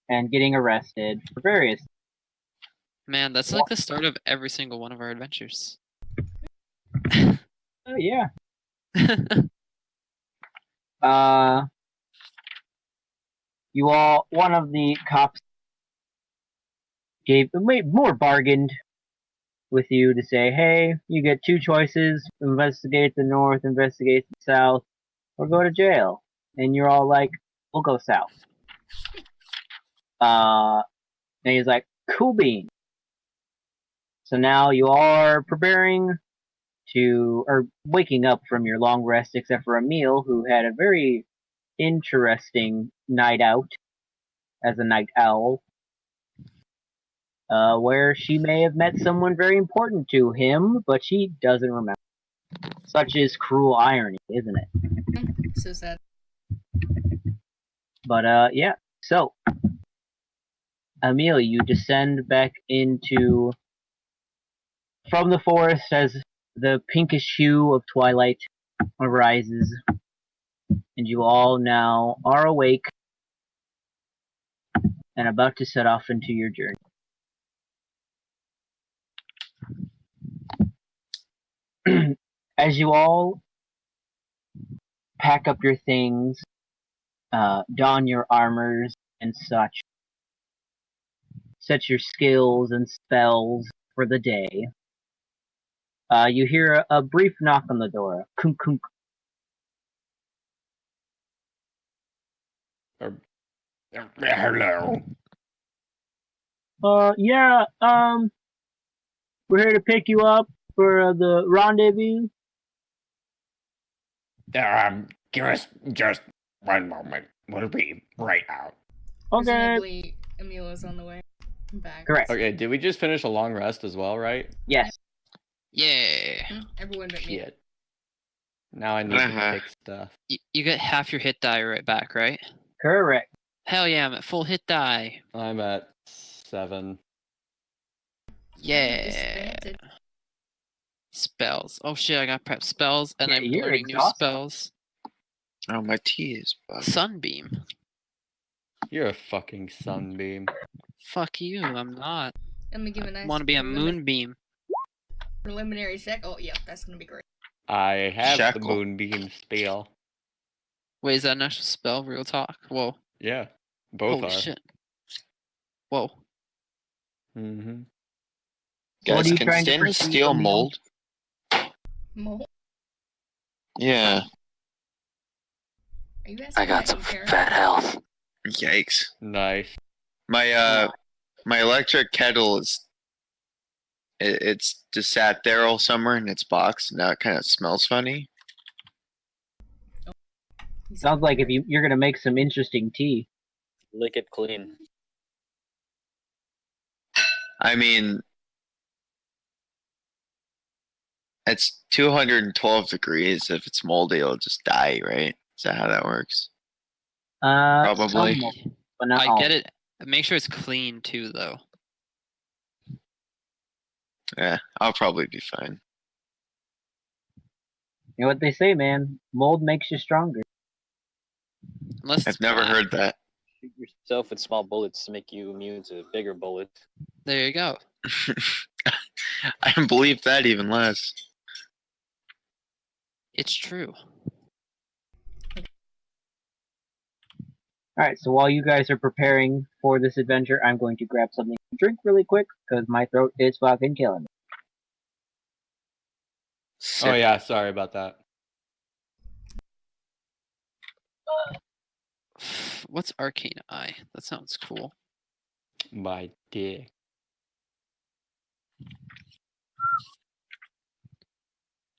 and getting arrested for various. Man, that's like the start of every single one of our adventures. Yeah. You all, one of the cops bargained with you to say, hey, you get two choices: investigate the north, investigate the south, or go to jail. And you're all like, we'll go south. And he's like, cool bean. So now you are preparing or waking up from your long rest, except for Emil, who had a very interesting night out as a night owl, where she may have met someone very important to him, but she doesn't remember. Such is cruel irony, isn't it? So sad. But yeah. So, Emil, you descend back from the forest as the pinkish hue of twilight arises, and you all now are awake and about to set off into your journey. As you all pack up your things, don your armors and such, set your skills and spells for the day, you hear a brief knock on the door. Kunk, kunk. Hello. Yeah, we're here to pick you up for the rendezvous. Give us just one moment. We'll be right out. Okay. Presumably, Emil is on the way back. Correct. Okay, did we just finish a long rest as well, right? Yes. Yeah. Everyone but me. Shit. Now I need to pick stuff. You get half your hit die right back, right? Correct. Hell yeah, I'm at full hit die. I'm at 7. Yeah. Disadvantage. Spells. Oh shit, I got prep spells, and Yeah, I'm you're learning new exhausted. spells. Oh, my tea is bugged. Sunbeam. You're a fucking sunbeam. Fuck you, I'm not. Let me give a nice. I want to be a moonbeam. Preliminary check. Oh yeah, that's gonna be great. I have Shackle. the moonbeam spell. Wait, is that an actual spell? Real talk? Whoa. Yeah, both Holy are. shit. Whoa. Mm-hmm. What Guys, are you can trying to stainless perceive, steel Emil? mold? Mold? Yeah. Are you asking I got that some in character? fat health. Yikes. Nice. My electric kettle it's just sat there all summer in its box. Now it kind of smells funny. Sounds like if you're gonna make some interesting tea. Lick it clean. I mean, it's 212 degrees. If it's moldy, it'll just die, right? Is that how that works? Probably. Somewhat, but not I all. get it. Make sure it's clean too, though. Yeah, I'll probably be fine. You know what they say, man? Mold makes you stronger. Unless it's I've never black. heard that. Shoot yourself with small bullets to make you immune to bigger bullets. There you go. I don't believe that even less. It's true. Alright, so while you guys are preparing for this adventure, I'm going to grab something to drink really quick, because my throat is fucking killing me. Oh yeah, sorry about that. What's Arcane Eye? That sounds cool. My dick.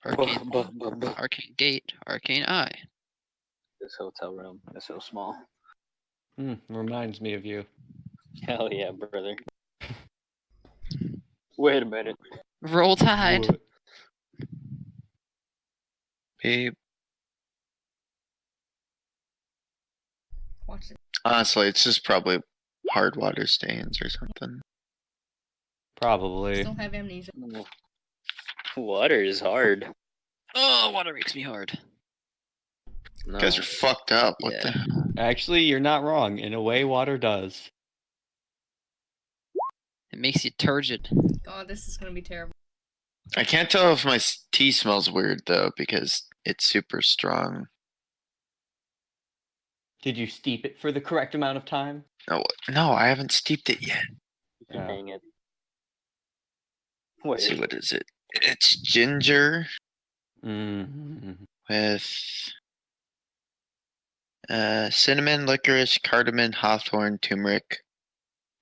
Arcane, Arcane Gate, Arcane Eye. This hotel room is so small. Reminds me of you. Hell yeah, brother. Wait a minute. Roll Tide. What? Babe. Watch it. Honestly, it's just probably hard water stains or something. Probably. Still have amnesia. Water is hard. Oh, water makes me hard. You No. guys are fucked up. What Yeah. the? Actually, you're not wrong. In a way, water does. It makes you turgid. God, this is gonna be terrible. I can't tell if my tea smells weird though because it's super strong. Did you steep it for the correct amount of time? No, I haven't steeped it yet. Yeah. Dang it. Let's see, Wait. what is it? It's ginger Mm-hmm. with cinnamon, licorice, cardamom, hawthorn, turmeric,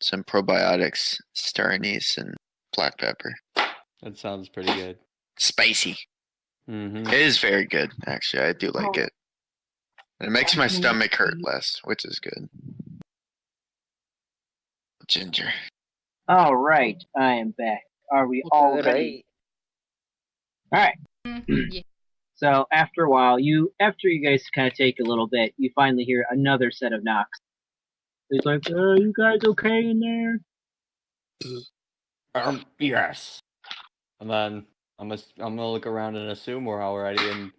some probiotics, star anise, and black pepper. That sounds pretty good. Spicy. Mm-hmm. It is very good, actually. I do like it. And it makes my stomach hurt less, which is good. Ginger. All right, I am back. Are we all ready? All right. Yeah. So after a while, after you guys kind of take a little bit, you finally hear another set of knocks. It's like, you guys okay in there? Yes. And then I'm gonna look around and assume we're all ready and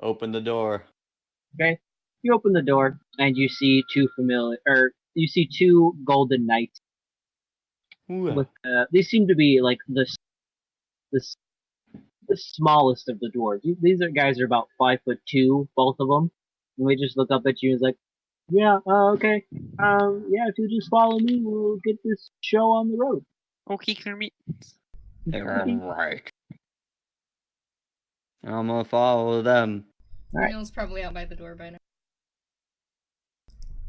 open the door. Okay. You open the door and you see you see two golden knights. Ooh. With these seem to be like the smallest of the dwarves. These guys are about 5'2", both of them. And they just look up at you and is like, yeah, okay. Yeah, if you just follow me, we'll get this show on the road. Okay, Kermit. Right. I'm gonna follow them. Alright. Neil's probably out by the door by now.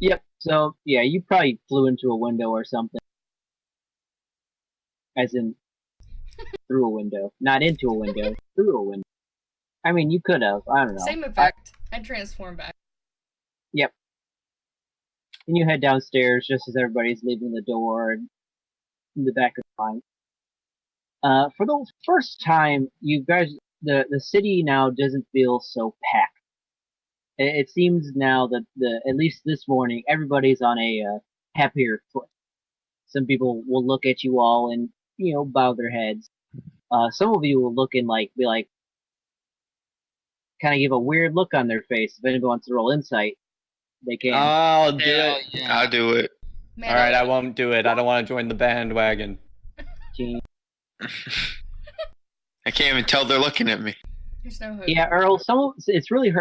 Yep. So yeah, you probably flew into a window or something. As in, through a window, not into a window, through a window. I mean, you could have. I don't know. Same effect. I'd transform back. Yep. And you head downstairs just as everybody's leaving the door and in the back of the line. For the first time, you guys, the city now doesn't feel so packed. It seems now that at least this morning, everybody's on a happier foot. Some people will look at you all and bow their heads. Some of you will look and be like, kind of give a weird look on their face. If anyone wants to roll insight, they can. I'll do Hell it. yeah. I'll do it. Man, All right, I won't do it. I don't want to join the bandwagon. I can't even tell they're looking at me. There's no hope. Yeah, Earl. It's really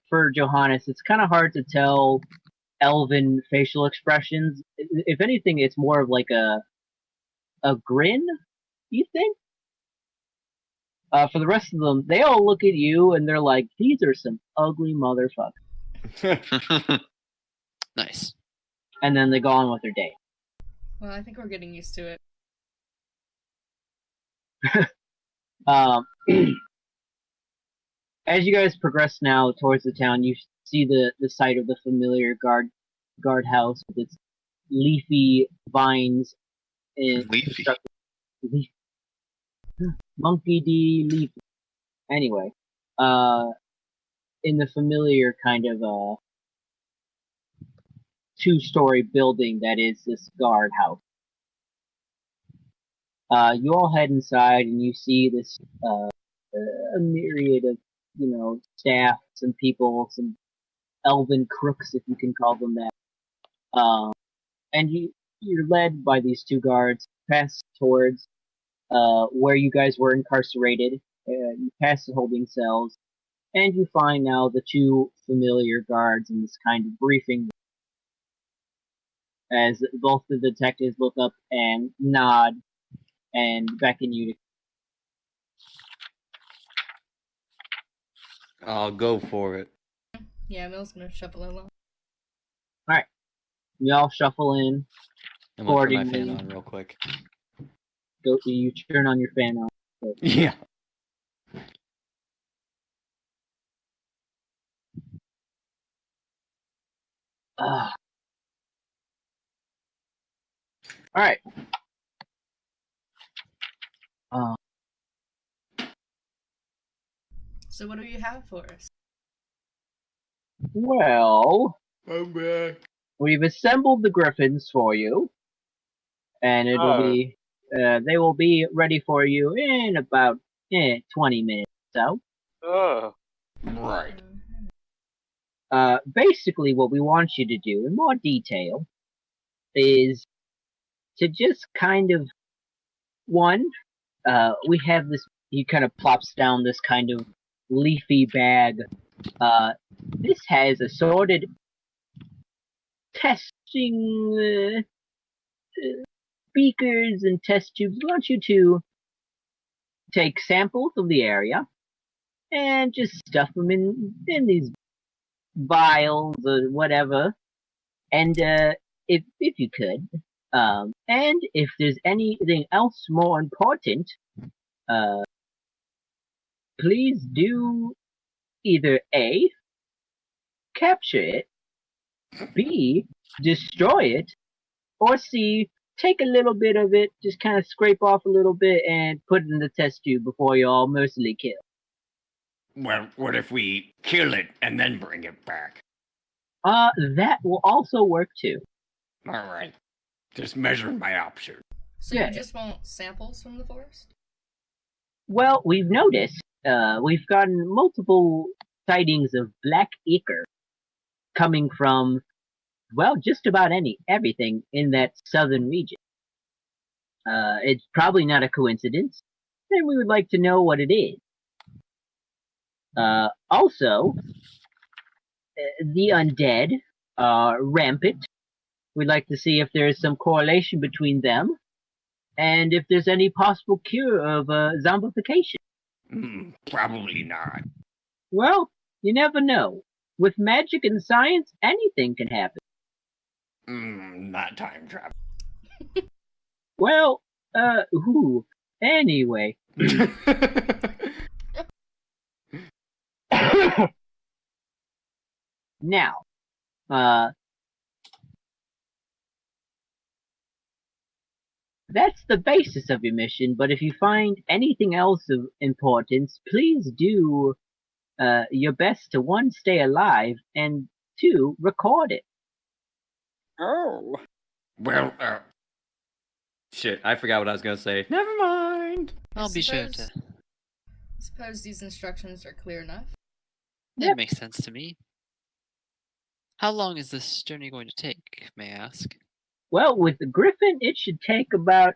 for Johannes. It's kind of hard to tell elven facial expressions. If anything, it's more of like a grin. You think? For the rest of them, they all look at you and they're like, "These are some ugly motherfuckers." Nice. And then they go on with their day. Well, I think we're getting used to it. As you guys progress now towards the town, you see the site of the familiar guardhouse with its leafy vines and Leafy. Monkey D. Leafy. Anyway, in the familiar kind of two-story building that is this guardhouse. You all head inside and you see this a myriad of staff, some people, some elven crooks, if you can call them that. And you're led by these two guards past towards where you guys were incarcerated. You pass the holding cells, and you find now the two familiar guards in this kind of briefing as both the detectives look up and nod and beckon you to. I'll go for it. Yeah, Mill's gonna shuffle along. Alright. You all shuffle in. I'm gonna turn my fan Accordingly. on real quick. You turn on your fan. Yeah. Alright. So what do you have for us? Well, I'm back. we've assembled the griffins for you, and they will be ready for you in about 20 minutes or Oh. Right. so. Basically what we want you to do in more detail is to just kind of one, we have this. He kind of plops down this kind of leafy bag. This has assorted testing beakers and test tubes. I want you to take samples of the area and just stuff them in these vials or whatever. And if you could, and if there's anything else more important, please do either A, capture it, B, destroy it, or C, take a little bit of it, just kind of scrape off a little bit and put it in the test tube before you're all mercilessly killed. Well, what if we kill it and then bring it back? That will also work too. All right. Just measuring my options. So Yeah. you just want samples from the forest? Well, we've noticed, we've gotten multiple sightings of black ichor coming from, well, just about everything in that southern region. It's probably not a coincidence, and we would like to know what it is. Also, the undead are rampant. We'd like to see if there is some correlation between them, and if there's any possible cure of zombification. Probably not. Well, you never know. With magic and science, anything can happen. Not time travel. Well, anyway. Now, that's the basis of your mission, but if you find anything else of importance, please do your best to, one, stay alive, and two, record it. Oh. Well, Shit, I forgot what I was gonna say. Never mind. I'll be sure to. Suppose- Suppose these instructions are clear enough. That makes sense to me. How long is this journey going to take, may I ask? Well, with the griffin, it should take about,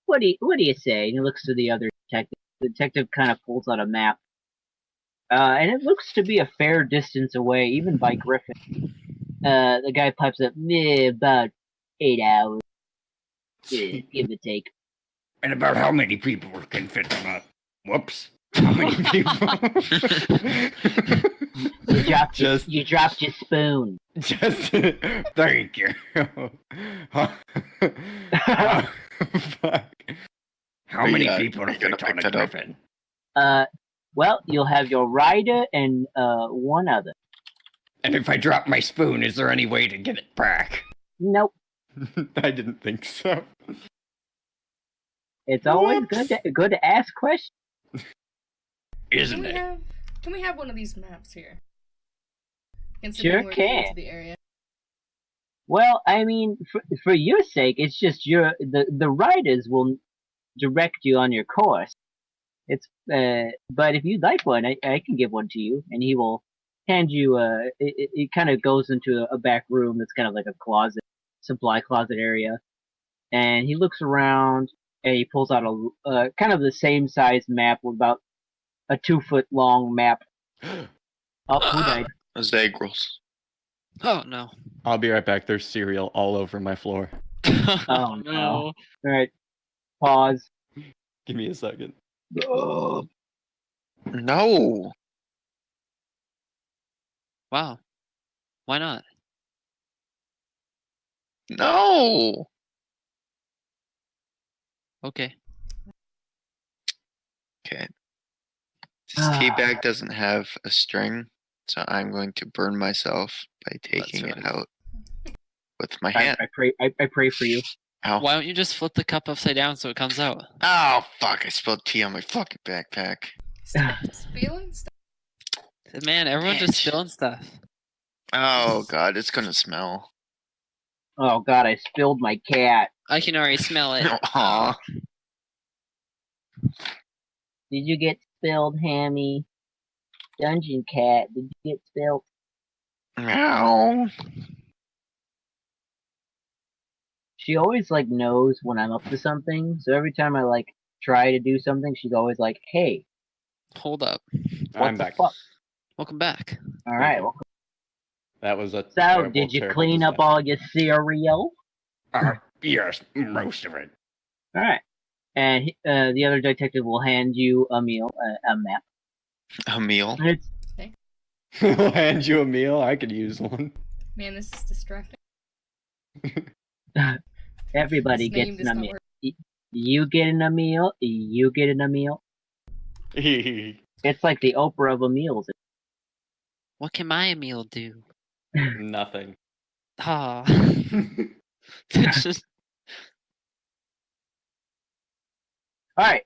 what do you say? And he looks to the other detective. The detective kind of pulls out a map. And it looks to be a fair distance away, even by griffin. The guy pipes up, about 8 hours. Give or take. and about how many people can fit on a... Whoops. How many people? You dropped your spoon. Just thank you. Fuck. How many people are you gonna fit on pick a that up? griffin? Well, you'll have your rider and one other. And if I drop my spoon, is there any way to get it back? Nope. I didn't think so. It's always Whoops. good to ask questions. Isn't it? Can we have one of these maps here? Sure Considering we're new can. to the area. Well, I mean, for your sake, it's just the riders will direct you on your course. It's but if you'd like one, I can give one to you, and he will hand you it kind of goes into a back room that's kind of like a closet, supply closet area, and he looks around and he pulls out a kind of the same size map with about a 2-foot long map. Oh, who died? Those egg rolls. Oh no. I'll be right back. There's cereal all over my floor. Oh, no. Alright, pause. Give me a second. No. Wow. Why not? No. Okay. Okay. This tea bag doesn't have a string, so I'm going to burn myself by taking it right. out with my I hand. I pray for you. Ow. Why don't you just flip the cup upside down so it comes out? Oh, fuck. I spilled tea on my fucking backpack. Stop spilling stuff. Man, everyone just Bitch. spilling stuff. Oh, God. It's going to smell. Oh god, I spilled my cat. I can already smell it. Aw. Did you get spilled, Hammy? Dungeon cat, did you get spilled? Meow. she always like knows when I'm up to something. So every time I like try to do something, she's always like, "Hey, Hold up. I'm the back. fuck?" Welcome back. All right. you. That was a So, terrible, did you terrible clean up disaster. all your cereal? Yes, most of it. All right. And the other detective will hand you a meal, a map. A meal. And it's I'll hand you a meal. I could use one. Man, this is distracting. everybody This name gets does a not meal. work. You get a meal. You get a meal. It's like the Oprah of a meals. What can my meal do? Nothing. Ah. All right.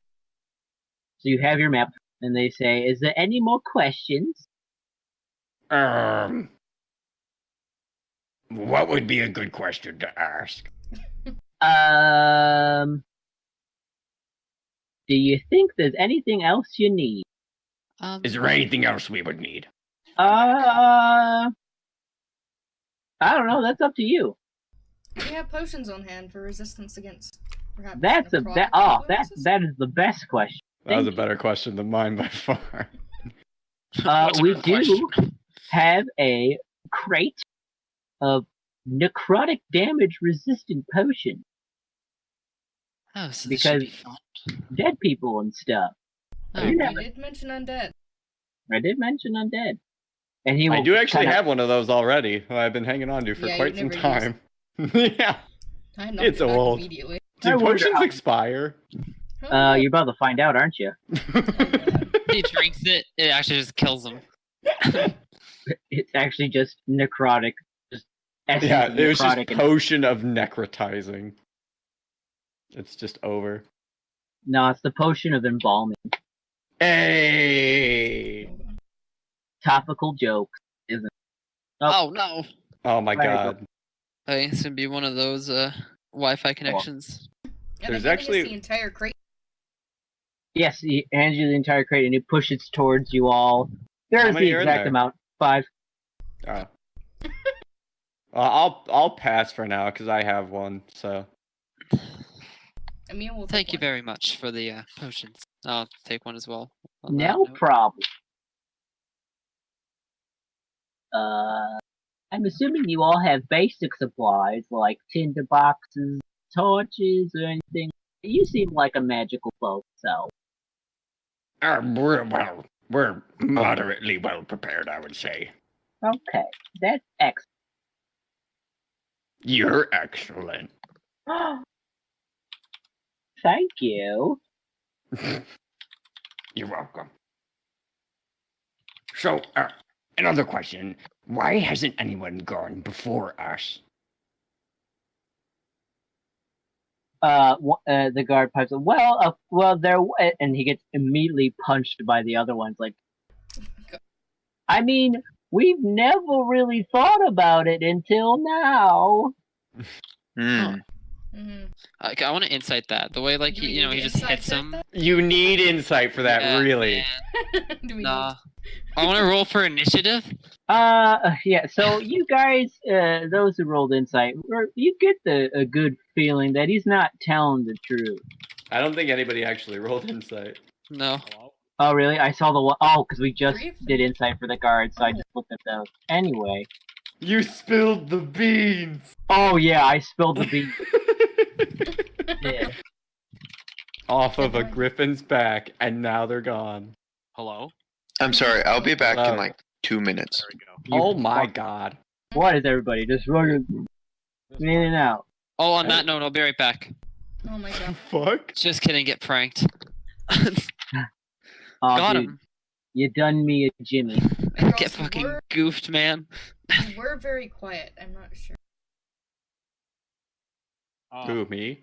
So you have your map, and they say, "Is there any more questions?" What would be a good question to ask? Do you think there's anything else you need? Is there anything else we would need? I don't know. That's up to you. We have potions on hand for resistance against perhaps. That is the best question. That was a Thank better question than mine by far. What's a We good do question? have a crate of necrotic damage resistant potion. Oh, so this Because should be fun. dead people and stuff. Oh, You You never- did mention undead. I did mention undead. And he will I do actually kinda- have one of those already. Who I've been hanging on to for Yeah, quite you some never time. Yeah. I knocked It's it back old. immediately. I Do wonder potions how- expire? Oh, You're about to find out, aren't you? he drinks it, it actually just kills him. It's actually just necrotic. Just essence Yeah, of it was just necrotic and- potion of necrotizing. It's just over. No, it's the potion of embalming. Hey! Topical jokes, isn't it? Oh no! Oh my Right. god. Okay, it's gonna be one of those Wi-Fi connections. yeah, There's they're giving us actually- the entire crate. Yes, he hands you the entire crate and he pushes towards you all. There's many the are in exact there? amount. 5. Oh. I'll pass for now because I have one. So Emil will Thank take you one. very much for the potions. I'll take one as well. on that No note. problem. I'm assuming you all have basic supplies like tinder boxes, torches, or anything. You seem like a magical folk, so. We're moderately well prepared, I would say. Okay, that's excellent. You're excellent. Thank you. You're welcome. So, another question. Why hasn't anyone gone before us? The guard pipes up, well, and he gets immediately punched by the other ones, like, I mean, we've never really thought about it until now. Hmm. Mhm. I want to insight that. The way, like, Do we he, you know, need he to just insight hits check him. that? you need insight for that, Yeah, really. man. Do we Nah. I want to roll for initiative. Yeah, so you guys, those who rolled insight, you get a good feeling that he's not telling the truth. I don't think anybody actually rolled insight. No. Oh, really? I saw the one, because we just 3 of them? did insight for the guards, so I Oh. just looked at those. Anyway. You spilled the beans. Oh, yeah, I spilled the beans. Yeah. Off of a Anyway. griffin's back, and now they're gone. Hello? I'm sorry. I'll be back Hello. in like 2 minutes. There we go. You Oh my fuck- god. What is everybody? Just running in and out. Oh, on that note, I'll be right back. Oh my god. Fuck? Just kidding. Get pranked. Oh, Got dude, him. you done me a Jimmy. And Get girls, fucking we're, goofed, man. we're very quiet. I'm not sure. Who, me?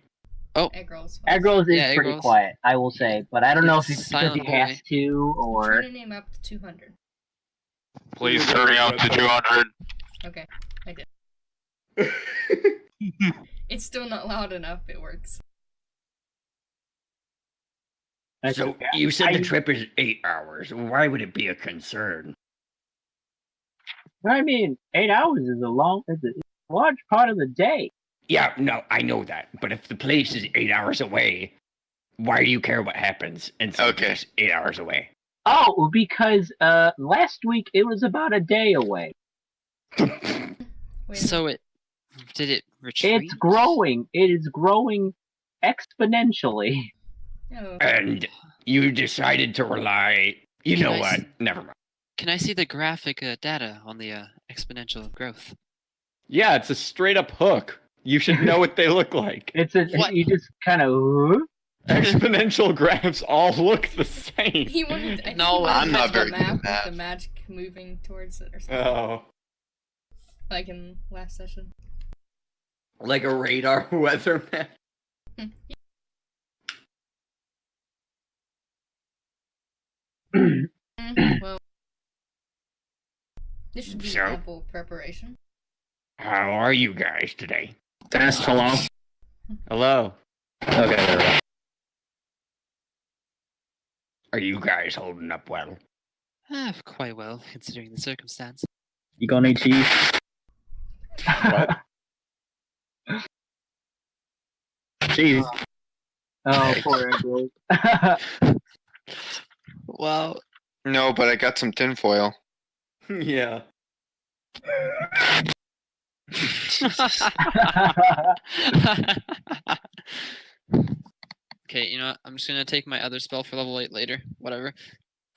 Egg rolls. Agros is Yeah, pretty Agros. quiet, I will say, but I don't know if He's a it's because he silent has boy. to or. Turn a name up to 200. Please turn me up to 200. Okay, I did. It's still not loud enough. It works. That's So, okay. you said the I- trip is 8 hours. Why would it be a concern? I mean, 8 hours is it's a large part of the day. Yeah, no, I know that. But if the place is 8 hours away, why do you care what happens in some Okay. place 8 hours away? Oh, because last week it was about a day away. Wait, So did it retreat? It's growing. It is growing exponentially. oh, And you decided to rely. You Can know I what? s- Never mind. Can I see the graphic data on the exponential growth? Yeah, it's a straight up hook. You should know what they look like. It's a What? you just kind of. Exponential graphs all look the same. he wanted. I think No, he wanted I'm to not have very the good at map with math. the magic moving towards it or something, Oh, like in last session. like a radar weather map. Well, this should be So? ample preparation. How are you guys today? Fast, hello? Hello. Okay, there we go. Are you guys holding up well? Quite well, considering the circumstance. You got any cheese? What? Cheese. Oh, poor Edward. Well, No, but I got some tinfoil. Yeah. Okay, you know what? I'm just gonna take my other spell for level 8 later. Whatever.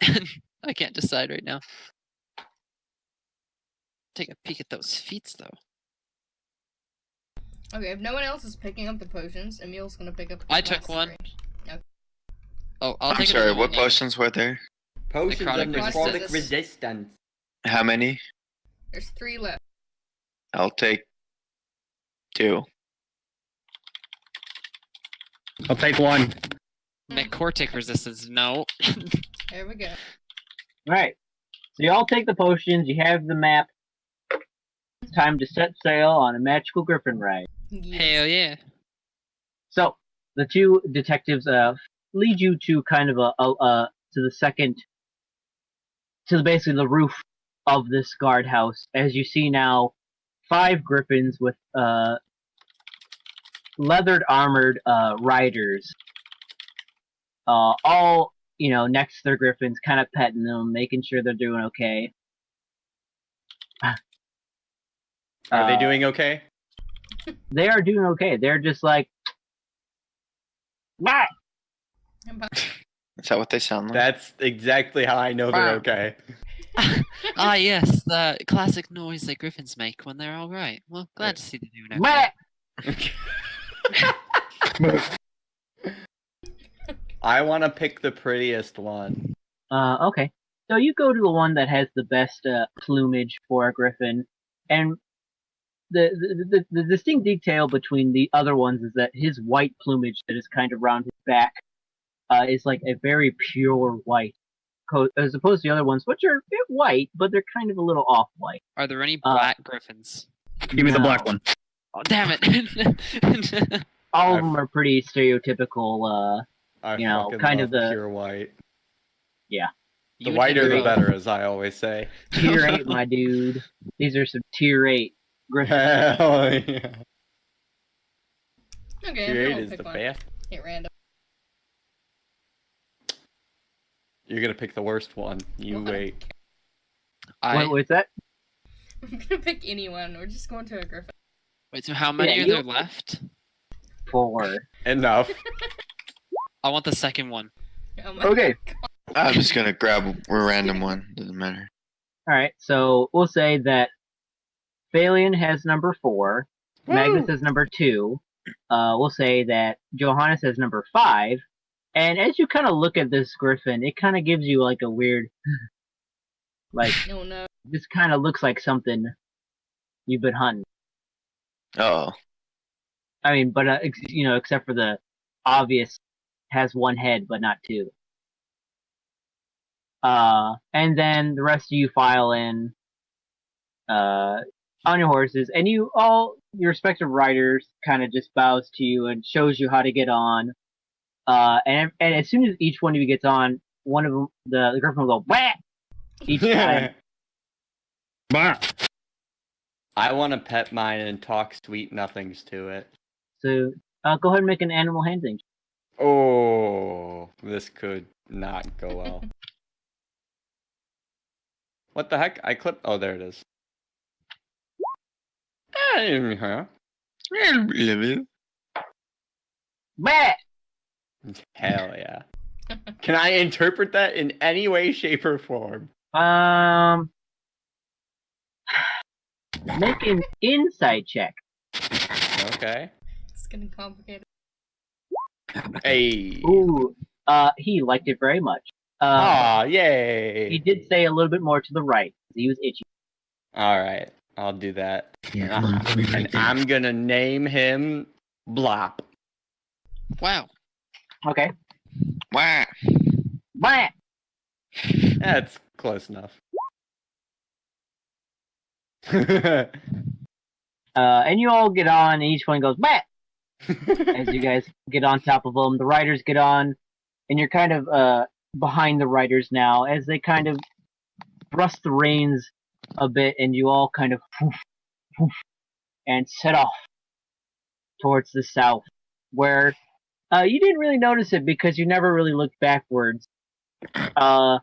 I can't decide right now. Take a peek at those feats, though. Okay, if no one else is picking up the potions, Emil's gonna pick up. The I took last one. three. Oh, I'll I'm take sorry, another what one. potions were there? Potions of Necrotic necrotic resistance. resistance. How many? There's 3 left. I'll take 2. I'll take one. Necrotic resistance, no. There we go. Right. So you all take the potions. You have the map. It's time to set sail on a magical griffin ride. Yes. Hell yeah. So the two detectives lead you to kind of basically the roof of this guardhouse. As you see now, 5 griffins with leathered armored riders, all next to their griffins, kind of petting them, making sure they're doing okay. Are they doing okay? They are doing okay. They're just like, "Bah!" Is that what they sound like? That's exactly how I know they're okay. Ah, yes, the classic noise that griffins make when they're alright. Well, glad to see they're doing okay. Bah! I want to pick the prettiest one. Okay. So you go to the one that has the best plumage for a griffin, and the distinct detail between the other ones is that his white plumage that is kind of around his back is like a very pure white, as opposed to the other ones, which are a bit white, but they're kind of a little off-white. Are there any black griffins? Give me the No. black one. Oh, damn it! All of them are pretty stereotypical. I You know, fucking kind love of the- pure white. Yeah. The You whiter, the take better, as I always say. Tier 8, my dude. These are some Tier 8 griffins. Hell yeah. Okay, Tier 8 Emil will is pick the one. fast. Hit random. You're gonna pick the worst one. You What? wait. What's that? I'm gonna pick anyone. We're just going to a griffin. Wait, so how many Yeah, are you- there left? 4. Enough. I want the second one. Oh my Okay. I'm just gonna grab a random one. Doesn't matter. Alright, so we'll say that Phalion has number 4, Magnus has number 2, we'll say that Johannes has number 5, and as you kind of look at this griffin, it kind of gives you like a weird, like, Oh no. this kind of looks like something you've been hunting. Oh, I mean, but, except for the obvious, has 1 head, but not 2. And then the rest of you file in, on your horses, and your respective riders kind of just bows to you and shows you how to get on. And as soon as each one of you gets on, one of them, the griffin will go, "Wah!" each time. Bah! I want to pet mine and talk sweet nothings to it. So go ahead and make an animal handling. Oh, this could not go well. What the heck? I clipped. Oh, there it is. Huh? Bah! Hell yeah. Can I interpret that in any way, shape, or form? Make an insight check. Okay. It's getting complicated. Hey. Ooh, he liked it very much. Aw, He yay. did say a little bit more to the right. He was itchy. Alright, I'll do that. Yeah, come on, let me And break down. I'm gonna name him Blop. Wow. Okay. Wah. Bah! That's close enough. And you all get on, and each one goes bah! As you guys get on top of them. The riders get on, and you're kind of behind the riders now as they kind of thrust the reins a bit, and you all kind of poof, poof, and set off towards the south, where you didn't really notice it because you never really looked backwards. Wow.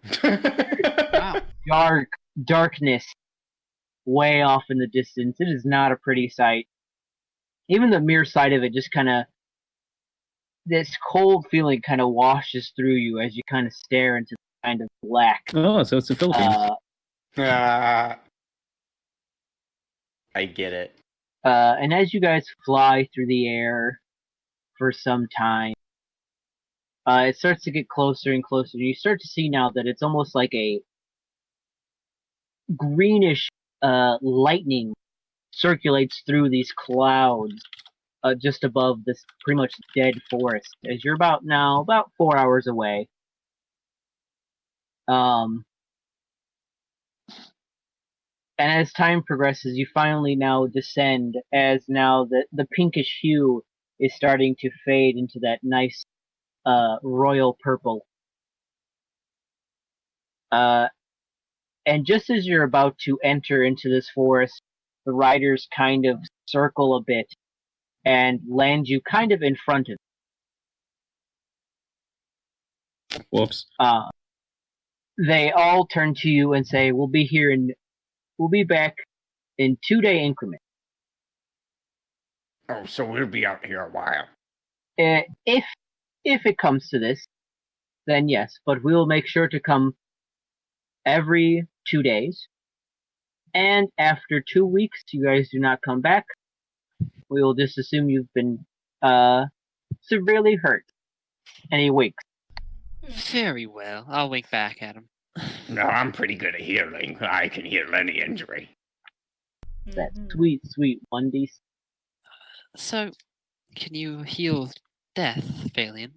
Darkness way off in the distance. It is not a pretty sight. Even the mere sight of it just kind of, this cold feeling kind of washes through you as you kind of stare into the kind of black. Oh, so it's the Philippines. I get it. And as you guys fly through the air for some time, it starts to get closer and closer. You start to see now that it's almost like a greenish lightning circulates through these clouds just above this pretty much dead forest. As you're about 4 hours away. And as time progresses, you finally now descend, as now the pinkish hue is starting to fade into that nice royal purple. And just as you're about to enter into this forest, the riders kind of circle a bit and land you kind of in front of it. Whoops. They all turn to you and say, we'll be back in 2-day increments. Oh, so we'll be out here a while. If it comes to this, then yes, but we will make sure to come every 2 days. And after 2 weeks, you guys do not come back, we will just assume you've been severely hurt. And he winks. Very well. I'll wink back at him. No, I'm pretty good at healing. I can heal any injury. That Mhm. sweet, sweet 1d. So, can you heal death, Phalion?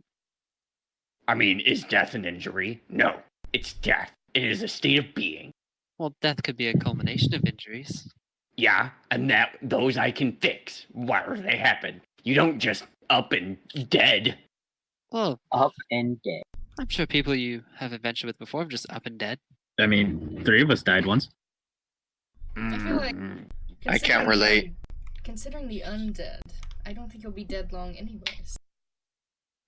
I mean, is death an injury? No, it's death. It is a state of being. Well, death could be a culmination of injuries. Yeah, and those I can fix. Why they happen? You don't just up and dead. Well, Up and dead. I'm sure people you have adventured with before have just up and dead. I mean, 3 of us died once. I feel like I can't considering relate. Considering the undead, I don't think you'll be dead long anyways.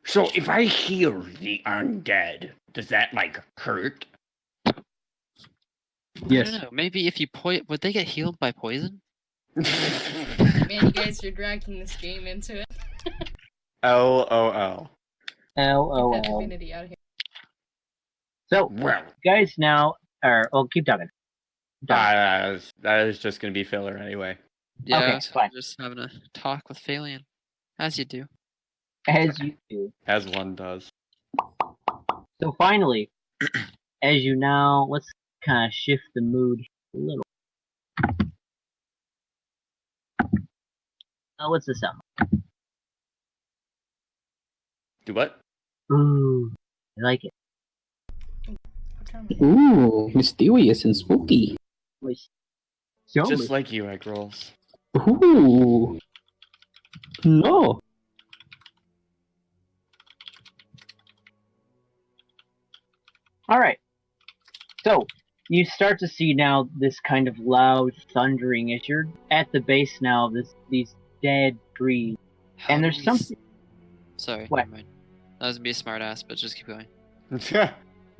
So if I heal the undead, does that like hurt? Yes. I don't know. Maybe if you would they get healed by poison? Man, you guys are dragging this game into it. LOL. Get that LOL. divinity out of here. So, Well, guys now are. Oh, keep talking. That is just gonna be filler anyway. Yeah, Okay, so fine. just having a talk with Phalion, as you do. As you do. As one does. So finally, as you now, let's kind of shift the mood a little. Oh, what's this sound? Do what? Ooh, I like it. What time is it? Ooh, mysterious and spooky. Show Just me. like you, egg rolls. Ooh. No. All right. So you start to see now this kind of loud thundering as you're at the base now of these dead trees. How And do there's we something Sorry, What? never mind. That was be a smart ass, but just keep going.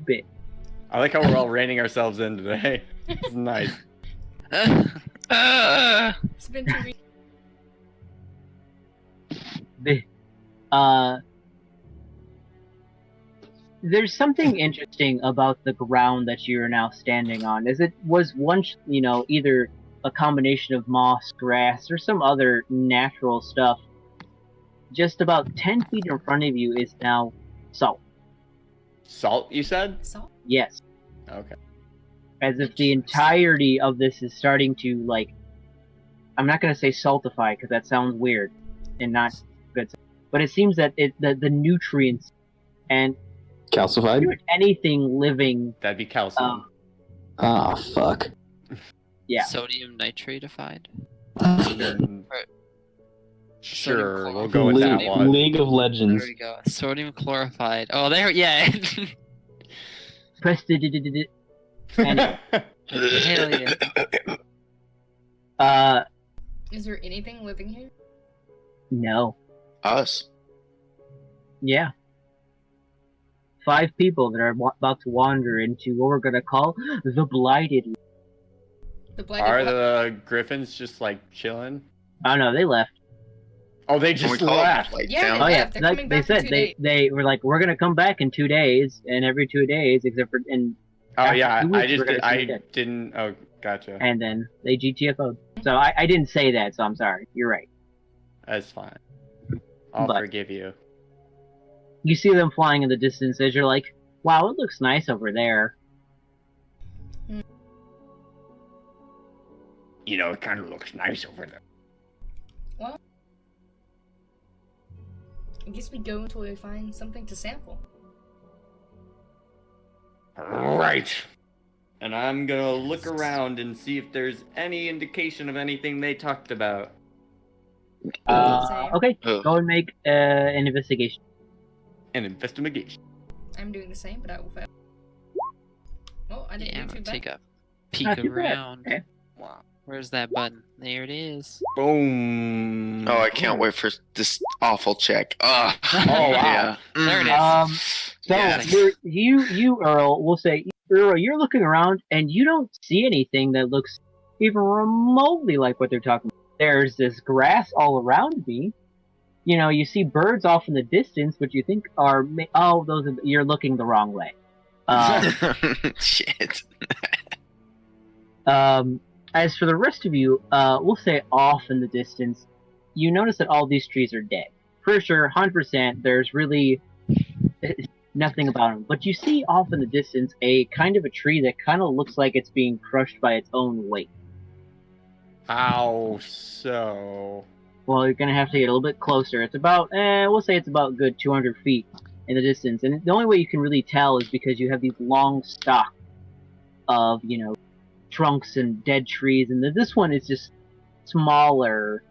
bit. I like how we're all reining ourselves in today. It's nice. It's been 2 weeks. There's something interesting about the ground that you're now standing on, as it was once, either a combination of moss, grass, or some other natural stuff. Just about 10 feet in front of you is now salt. Salt, you said? Salt? Yes. Okay. As if the entirety of this is starting to, like, I'm not going to say saltify, because that sounds weird and not good. But it seems that the nutrients and Calcified? pretty much anything living. That'd be calcium. Ah, fuck. Yeah. Sodium nitratified? Sure, Sodium we'll go with that one. League of Legends. There we go. Sodium chlorified. Oh, there, yeah. Press the. Anyway. Hell yeah. Is there anything living here? No. Us. Yeah. 5 people that are about to wander into what we're gonna call the Blighted. The blighted Are what? the griffins just like chilling? Oh no, they left. Oh, they When just we call it left. Blight Yeah, Town. they Oh yeah, left. They're like coming they back in said, 2 they days. they were like, we're gonna come back in 2 days, and every 2 days, except for Oh after yeah, 2 weeks, I just we're gonna I see it. didn't. Oh, gotcha. And then they GTFO'd. So I didn't say that, so I'm sorry. You're right. That's fine. I'll But- forgive you. You see them flying in the distance as you're like, wow, it looks nice over there. You know, it kind of looks nice over there. Well, I guess we go until we find something to sample. Right. And I'm gonna look around and see if there's any indication of anything they talked about. Same. Okay, Oh. go and make an investigation. An investigation. I'm doing the same, but I will fail. Oh, I didn't Yeah, I'm do gonna too take bad. a peek Not too bad. around. Okay. Wow. Where's that button? There it is. Boom. Oh, I can't wait for this awful check. Ugh. Oh wow. Yeah. There it Mm. is. So Yes. you Earl, we'll say Earl, you're looking around and you don't see anything that looks even remotely like what they're talking about. There's this grass all around me. You see birds off in the distance, which you think are you're looking the wrong way. Shit. As for the rest of you, we'll say off in the distance, you notice that all these trees are dead. For sure, 100%, there's really nothing about them. But you see off in the distance a kind of a tree that kind of looks like it's being crushed by its own weight. How so? Well, you're going to have to get a little bit closer. It's about, we'll say it's about good 200 feet in the distance. And the only way you can really tell is because you have these long stalks of, trunks and dead trees. And this one is just smaller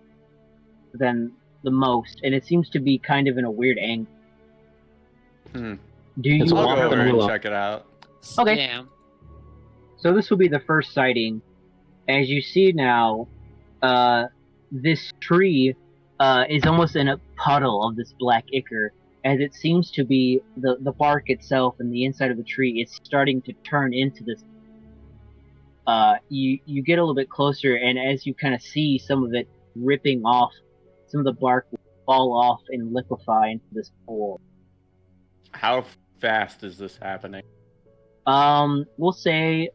than the most. And it seems to be kind of in a weird angle. Hmm. Do you It's I'll want go walk over and and willow. check it out. Okay. Yeah. So this will be the first sighting. As you see now, this tree is almost in a puddle of this black ichor, as it seems to be the bark itself and the inside of the tree is starting to turn into this. You get a little bit closer, and as you kind of see some of it ripping off, some of the bark will fall off and liquefy into this pool. How fast is this happening? We'll say,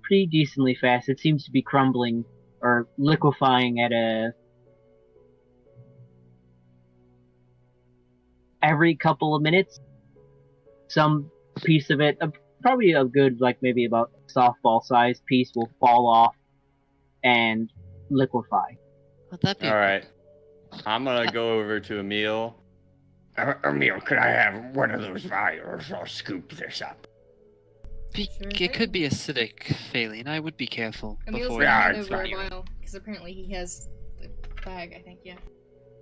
pretty decently fast. It seems to be crumbling or liquefying at every couple of minutes. Some piece of it, probably a good, maybe about softball-sized piece will fall off and liquefy. Would that be? All right. I'm gonna go over to Emil. Emil, could I have one of those vials? I'll scoop this up. Sure It thing. could be acidic, Phelan. I would be careful Emil's before. gonna Yeah, hand it's over a fine. vial, because apparently he has the bag, I think, yeah.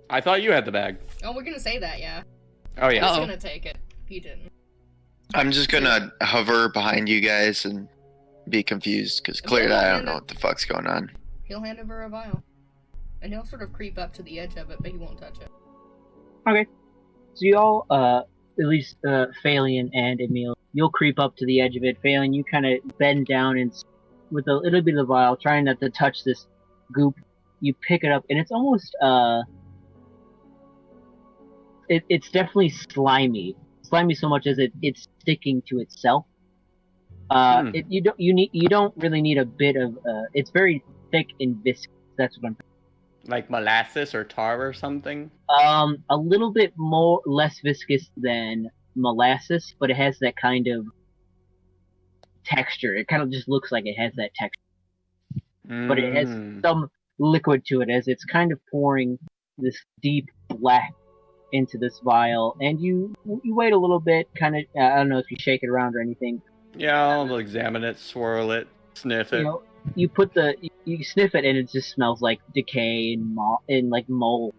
I thought you had the bag. Oh, we're gonna say that, yeah. Oh I yeah. was Uh-oh. gonna take it. He didn't. I'm just gonna hover behind you guys and be confused because clearly I don't know what the fuck's going on. He'll hand over a vial. And he'll sort of creep up to the edge of it, but he won't touch it. Okay. So you all, at least Phalion and Emil, you'll creep up to the edge of it. Phalion, you kind of bend down and with a little bit of the vial, trying not to touch this goop. You pick it up, and it's almost it's definitely slimy. Slimy so much as it's sticking to itself. You don't really need a bit of it's very thick and viscous. That's what I'm. Like molasses or tar or something? A little bit less viscous than molasses, but it has that kind of texture. It kind of just looks like it has that texture. But it has some liquid to it as it's kind of pouring this deep black into this vial. And you wait a little bit, kind of, I don't know if you shake it around or anything. Yeah, I'll examine it, swirl it, sniff it. You you sniff it and it just smells like decay and like mold.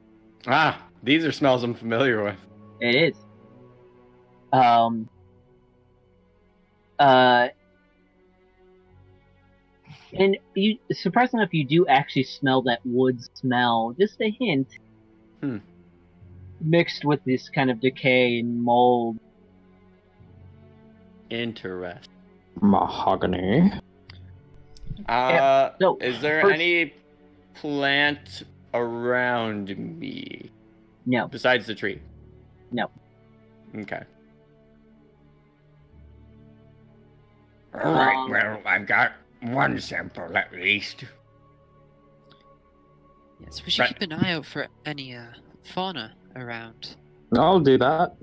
Ah, these are smells I'm familiar with. It is. And you, surprisingly enough, you do actually smell that wood smell, just a hint, mixed with this kind of decay and mold. Interesting. Mahogany. So, is there any plant around me? No. Besides the tree? No. Okay. Alright, well, I've got one sample at least. Yes, we should keep an eye out for any fauna around. I'll do that.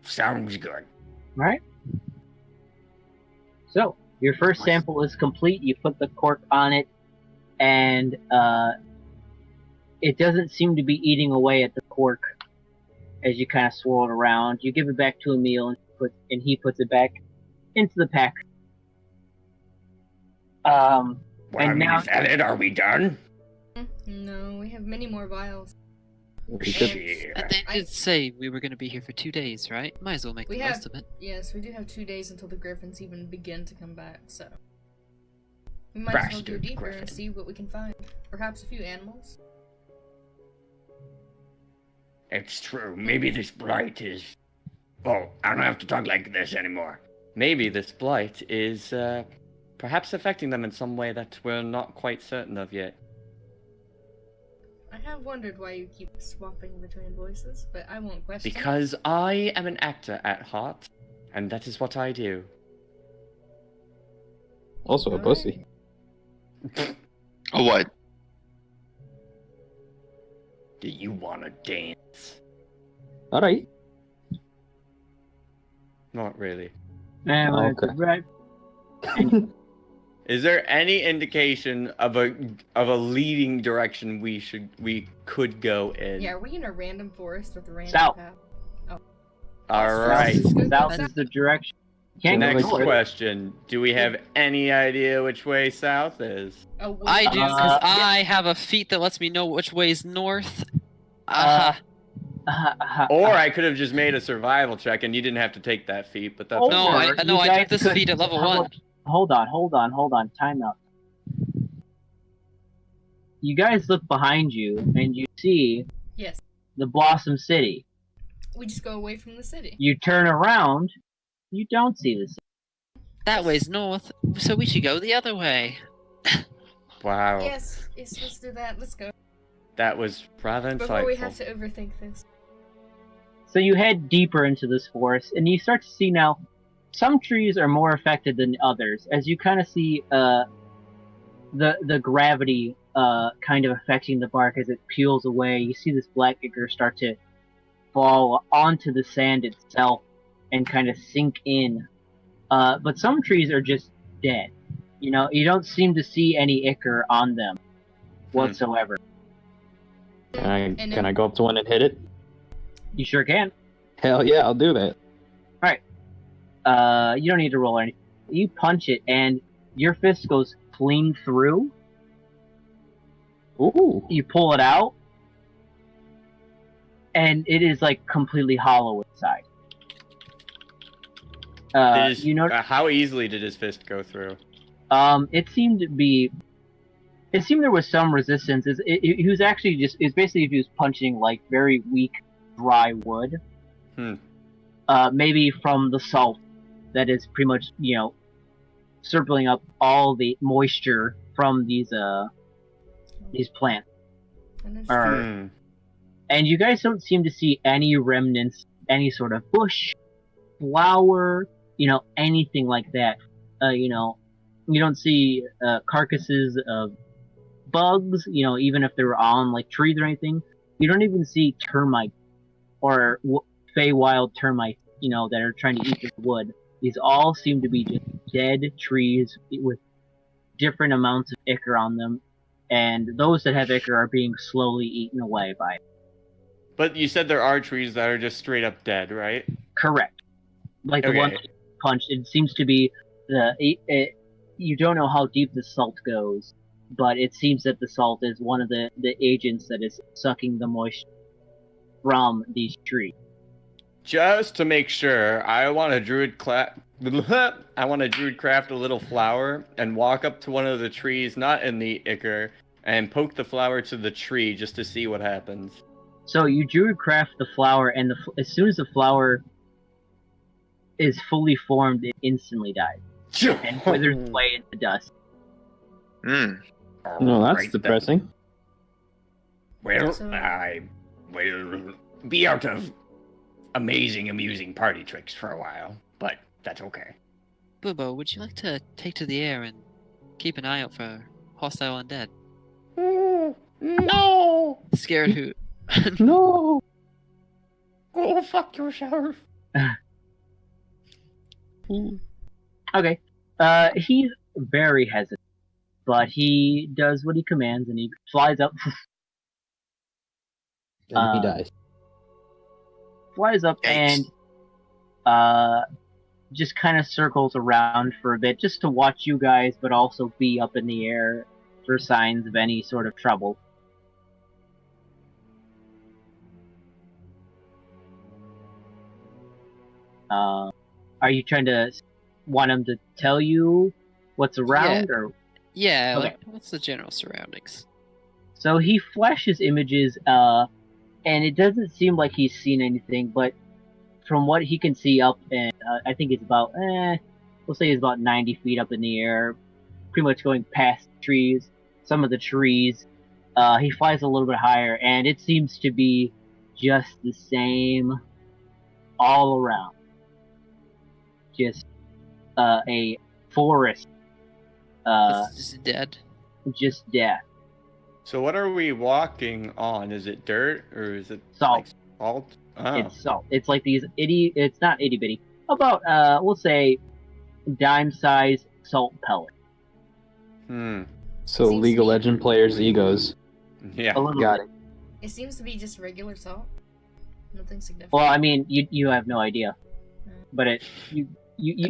Sounds good. Right. So, your first sample is complete. You put the cork on it, and it doesn't seem to be eating away at the cork as you kind of swirl it around. You give it back to Emil, and he puts it back into the pack. Well, and now, is that it? Are we done? No, we have many more vials. Shit. And they did say we were going to be here for 2 days, right? Might as well make the most of it. Yes, we do have 2 days until the griffins even begin to come back, so we might as well go deeper and see what we can find. Perhaps a few animals. It's true. Maybe this blight is... Oh, I don't have to talk like this anymore. Maybe this blight is perhaps affecting them in some way that we're not quite certain of yet. I have wondered why you keep swapping between voices, but I won't question. Because I am an actor at heart, and that is what I do. Also a pussy. Oh, what? Do you want to dance? Alright. Not really. Okay. Right. Is there any indication of a leading direction we could go in? Yeah, are we in a random forest with a random South. path? Oh. All right. South is the direction. Next question. Do we have any idea which way south is? Oh, I do, because I have a feat that lets me know which way is north. Or I could have just made a survival check and you didn't have to take that feat, but that's No, I took this feat at level 1. Hold on. Time out. You guys look behind you and you see the Blossom City. We just go away from the city. You turn around, you don't see the city. That way's north, so we should go the other way. Wow. Yes, let's do that. Let's go. That was rather insightful. Before we have to overthink this. So you head deeper into this forest, and you start to see now, some trees are more affected than others, as you kind of see the gravity kind of affecting the bark as it peels away. You see this black ichor start to fall onto the sand itself and kind of sink in. But some trees are just dead. You know, you don't seem to see any ichor on them whatsoever. Can I go up to one and hit it? You sure can. Hell yeah, I'll do that. Alright. You don't need to roll anything. You punch it, and your fist goes clean through. Ooh. You pull it out, and it is like completely hollow inside. You know, how easily did his fist go through? it seemed there was some resistance. He was actually it's basically he was punching like very weak, dry wood. Maybe from the salt that is pretty much, circling up all the moisture from these plants. And you guys don't seem to see any remnants, any sort of bush, flower, anything like that. You don't see carcasses of bugs, even if they were on like trees or anything. You don't even see termites or Feywild termites, that are trying to eat the wood. These all seem to be just dead trees with different amounts of ichor on them, and those that have ichor are being slowly eaten away by it. But you said there are trees that are just straight up dead, right? Correct. Like the one that you punched, it seems to be you don't know how deep the salt goes, but it seems that the salt is one of the agents that is sucking the moisture from these trees. Just to make sure, I want to druid craft a little flower and walk up to one of the trees, not in the ichor, and poke the flower to the tree just to see what happens. So you druid craft the flower, and as soon as the flower is fully formed, it instantly dies and withers away into dust. No, that's depressing. Well, I will be out of amusing party tricks for a while, but that's okay. Boobo, would you like to take to the air and keep an eye out for hostile undead? No! Scared Hoot. No! Go fuck yourself. Okay. He's very hesitant, but he does what he commands, and he flies up. And he dies. Flies up Yikes. and just kind of circles around for a bit, just to watch you guys, but also be up in the air for signs of any sort of trouble. Are you trying to want him to tell you what's around, or? Yeah, Okay. like, what's the general surroundings? So he flashes images, and it doesn't seem like he's seen anything, but from what he can see up, and I think it's about, we'll say it's about 90 feet up in the air, pretty much going past trees, some of the trees. He flies a little bit higher, and it seems to be just the same all around. Just a forest. It's just dead. Just death. So what are we walking on? Is it dirt or is it Salt. like salt? Oh. It's salt. It's like these it's not itty bitty. About we'll say dime-sized salt pellets. So Seems League to of be- Legend players' egos. Yeah. A little Got bit. it. It seems to be just regular salt. Nothing significant. Well, I mean, you have no idea, but you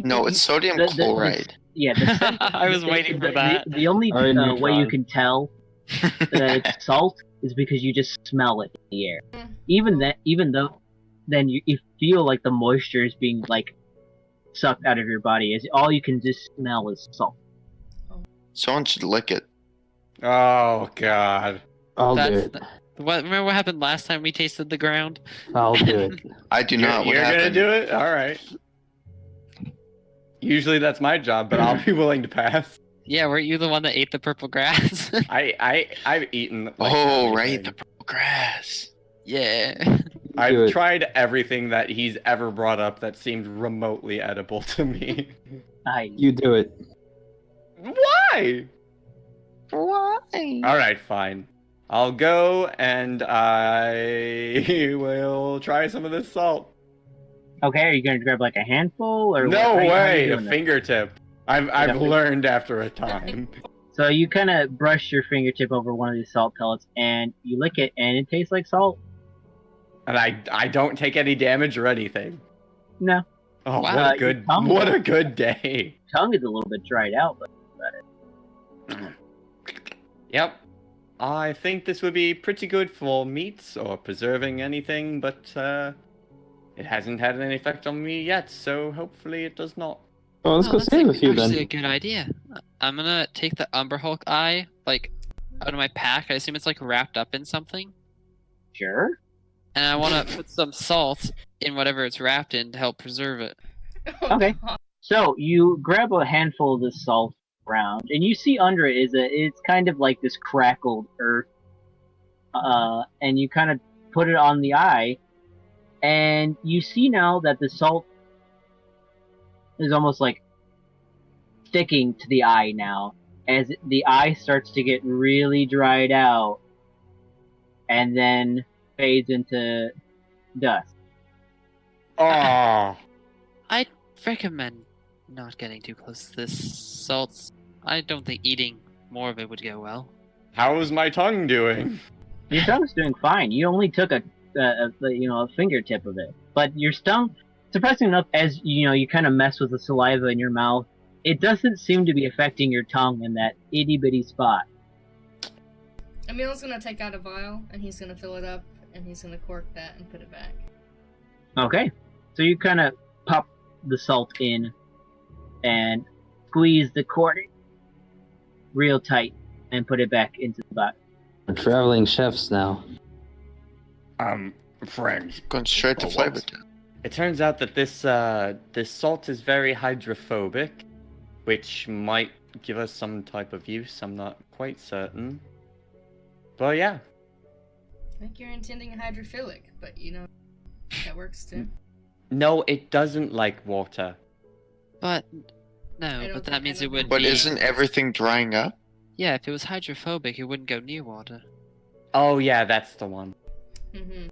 No, it's sodium chloride. Yeah, I was waiting for that. The only Alright, way you neutron. can tell that it's salt is because you just smell it in the air. Even though, then you feel like the moisture is being like sucked out of your body. Is all you can just smell is salt. Someone should lick it. Oh god. I'll do That's it. remember what happened last time we tasted the ground? I'll do it. I do not. What You're gonna happened? do it? Alright. Usually that's my job, but I'll be willing to pass. Yeah, weren't you the one that ate the purple grass? I've eaten like, Oh, right, everything. the purple grass. Yeah. Do I've it. tried everything that he's ever brought up that seemed remotely edible to me. You do it. Why? Why? Alright, fine. I'll go and I will try some of this salt. Okay, are you gonna grab like a handful or No what? How are way, you a doing this? fingertip. I've Okay. learned after a time. So you kind of brush your fingertip over one of these salt pellets and you lick it, and it tastes like salt. And I don't take any damage or anything. No, Oh, Wow. what a good your tongue- what a good day. tongue is a little bit dried out, but Yep. I think this would be pretty good for meats or preserving anything, but it hasn't had any effect on me yet, so hopefully it does not. Oh, let's go that's save a few actually then. a good idea. I'm gonna take the Umber Hulk eye, like, out of my pack. I assume it's like wrapped up in something. Sure. And I want to put some salt in whatever it's wrapped in to help preserve it. Okay. So you grab a handful of the salt round, and you see under it it's kind of like this crackled earth. And you kind of put it on the eye, and you see now that the salt is almost like sticking to the eye now, as the eye starts to get really dried out, and then fades into dust. Oh, I recommend not getting too close to this salt. I don't think eating more of it would go well. how is my tongue doing? Your tongue's doing fine. You only took a fingertip of it, but your tongue, surprisingly enough, as you kind of mess with the saliva in your mouth, it doesn't seem to be affecting your tongue in that itty bitty spot. Emil's gonna take out a vial and he's gonna fill it up and he's gonna cork that and put it back. Okay, so you kind of pop the salt in and squeeze the cork real tight and put it back into the bottle. We're traveling chefs now. Friends. Going straight to flavor town. It turns out that this salt is very hydrophobic, which might give us some type of use. I'm not quite certain. But yeah. I think you're intending hydrophilic, but that works too. No, it doesn't like water. But no, but that means it would But be... isn't everything drying up? Yeah, if it was hydrophobic, it wouldn't go near water. Oh yeah, that's the one. Mm-hmm.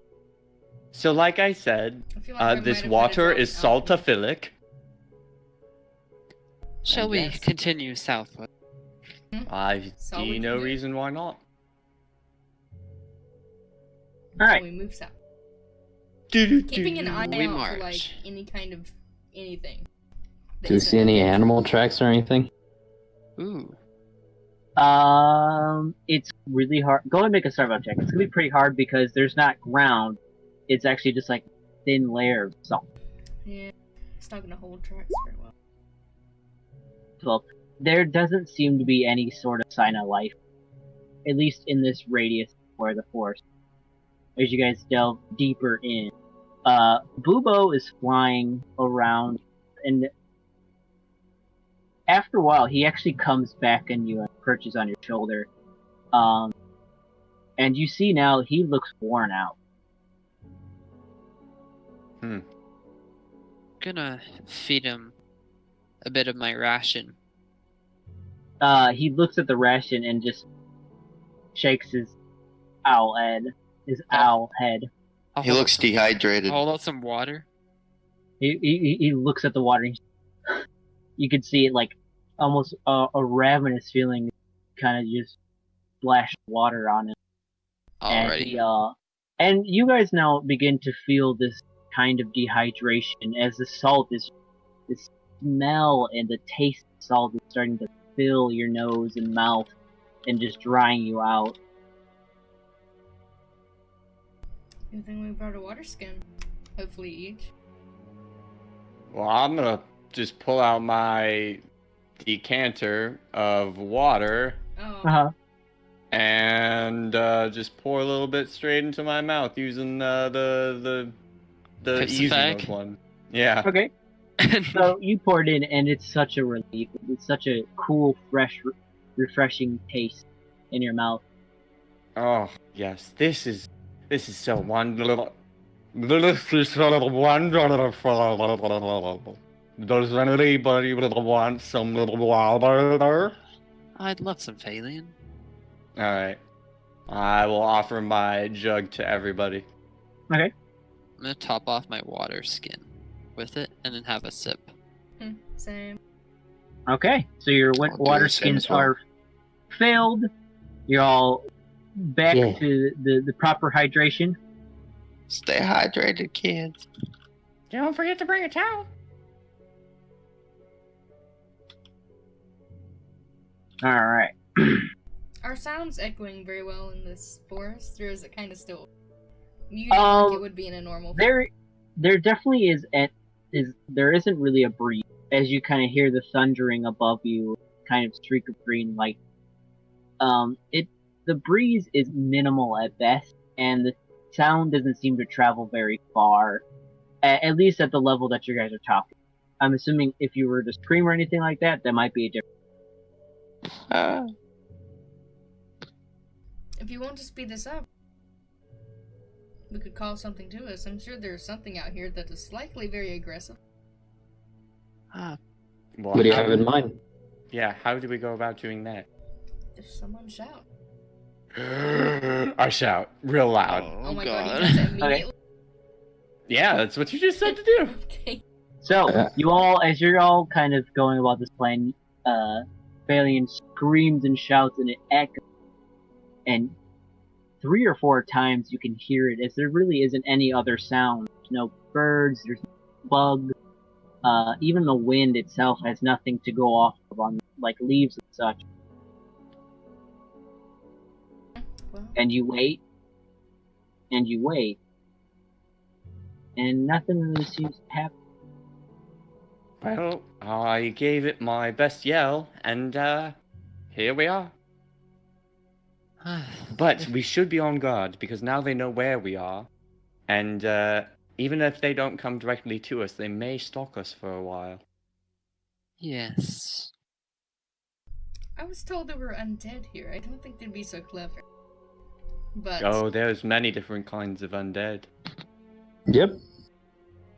So like I said, I feel like I this might have water had it is dropped out. saltaphilic. Shall we guess. continue southward? I So we see can no do it. reason why not. Alright. So we move south. Keeping Keeping an eye We out march. for like any kind of anything. that Do you isn't see any a- animal tracks or anything? Ooh. It's really hard. Go and make a survival check. It's gonna be pretty hard because there's not ground. It's actually just like thin layer of salt. Yeah, it's not gonna hold tracks very well. Well, there doesn't seem to be any sort of sign of life, at least in this radius where the forest. As you guys delve deeper in, Bubo is flying around, and after a while, he actually comes back on you and perches on your shoulder. And you see now he looks worn out. Gonna feed him a bit of my ration. He looks at the ration and just shakes his owl head. He looks dehydrated. Hold out some water. He looks at the water. And you can see it like almost a ravenous feeling, kind of just splash water on him. Alrighty. And you guys now begin to feel this kind of dehydration as the salt is, the smell and the taste of salt is starting to fill your nose and mouth and just drying you out. Good thing we brought a water skin. Hopefully each. Well, I'm gonna just pull out my decanter of water Oh. and just pour a little bit straight into my mouth using the Pips easy effect? mode one. Yeah. Okay. So you pour it in, and it's such a relief. It's such a cool, fresh, refreshing taste in your mouth. Oh yes, this is so wonderful. This is so wonderful. Does anybody want some little water? I'd love some Phalian. All right, I will offer my jug to everybody. Okay. I'm gonna top off my water skin with it and then have a sip. Same. Okay. So your I'll do water the same skins as well. are filled. You're all back Yeah. to the proper hydration. Stay hydrated, kids. Don't forget to bring a towel. All right. Are sounds echoing very well in this forest, or is it kind of still muted like it would be in a normal forest? there definitely there isn't really a breeze as you kind of hear the thundering above you, kind of streak of green light. The breeze is minimal at best, and the sound doesn't seem to travel very far, at least at the level that you guys are talking. I'm assuming if you were to scream or anything like that, that might be a different. If you want to speed this up, we could call something to us. I'm sure there's something out here that is likely very aggressive. Well, What do you have in mind? Yeah, how do we go about doing that? If someone shout. I shout real loud. Oh my god, he does it immediately. Yeah, that's what you just said to do. Okay. So, you all, as you're all kind of going about this plan, Phalion screams and shouts and it echoes. And 3 or 4 times you can hear it, as there really isn't any other sound. There's no birds, there's no bugs. Even the wind itself has nothing to go off of on, like leaves and such. Well, And you wait, and you wait, and nothing really seems to happen. Well, I gave it my best yell, and here we are. But we should be on guard, because now they know where we are, and even if they don't come directly to us, they may stalk us for a while. Yes. I was told there were undead here. I don't think they'd be so clever. But Oh, there's many different kinds of undead. Yep.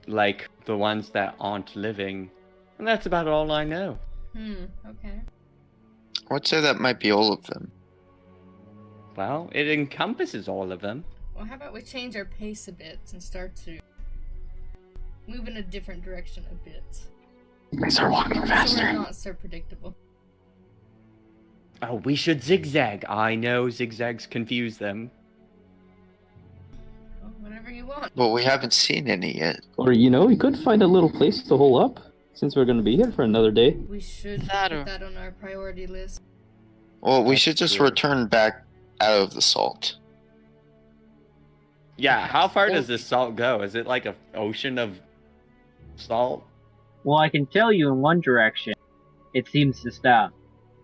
Like the ones that aren't living. And that's about all I know. Okay. I would say that might be all of them. Well, it encompasses all of them. Well, how about we change our pace a bit and start to move in a different direction a bit. I start walking So we're faster. not so predictable. Oh, we should zigzag. I know zigzags confuse them. Well, whatever you want. Well, we haven't seen any yet. Or, we could find a little place to hole up, since we're going to be here for another day. We should That put or- that on our priority list. Well, we That's should just true. return back out of the salt. Yeah, how far does this salt go? Is it like an ocean of salt? Well, I can tell you in one direction, it seems to stop.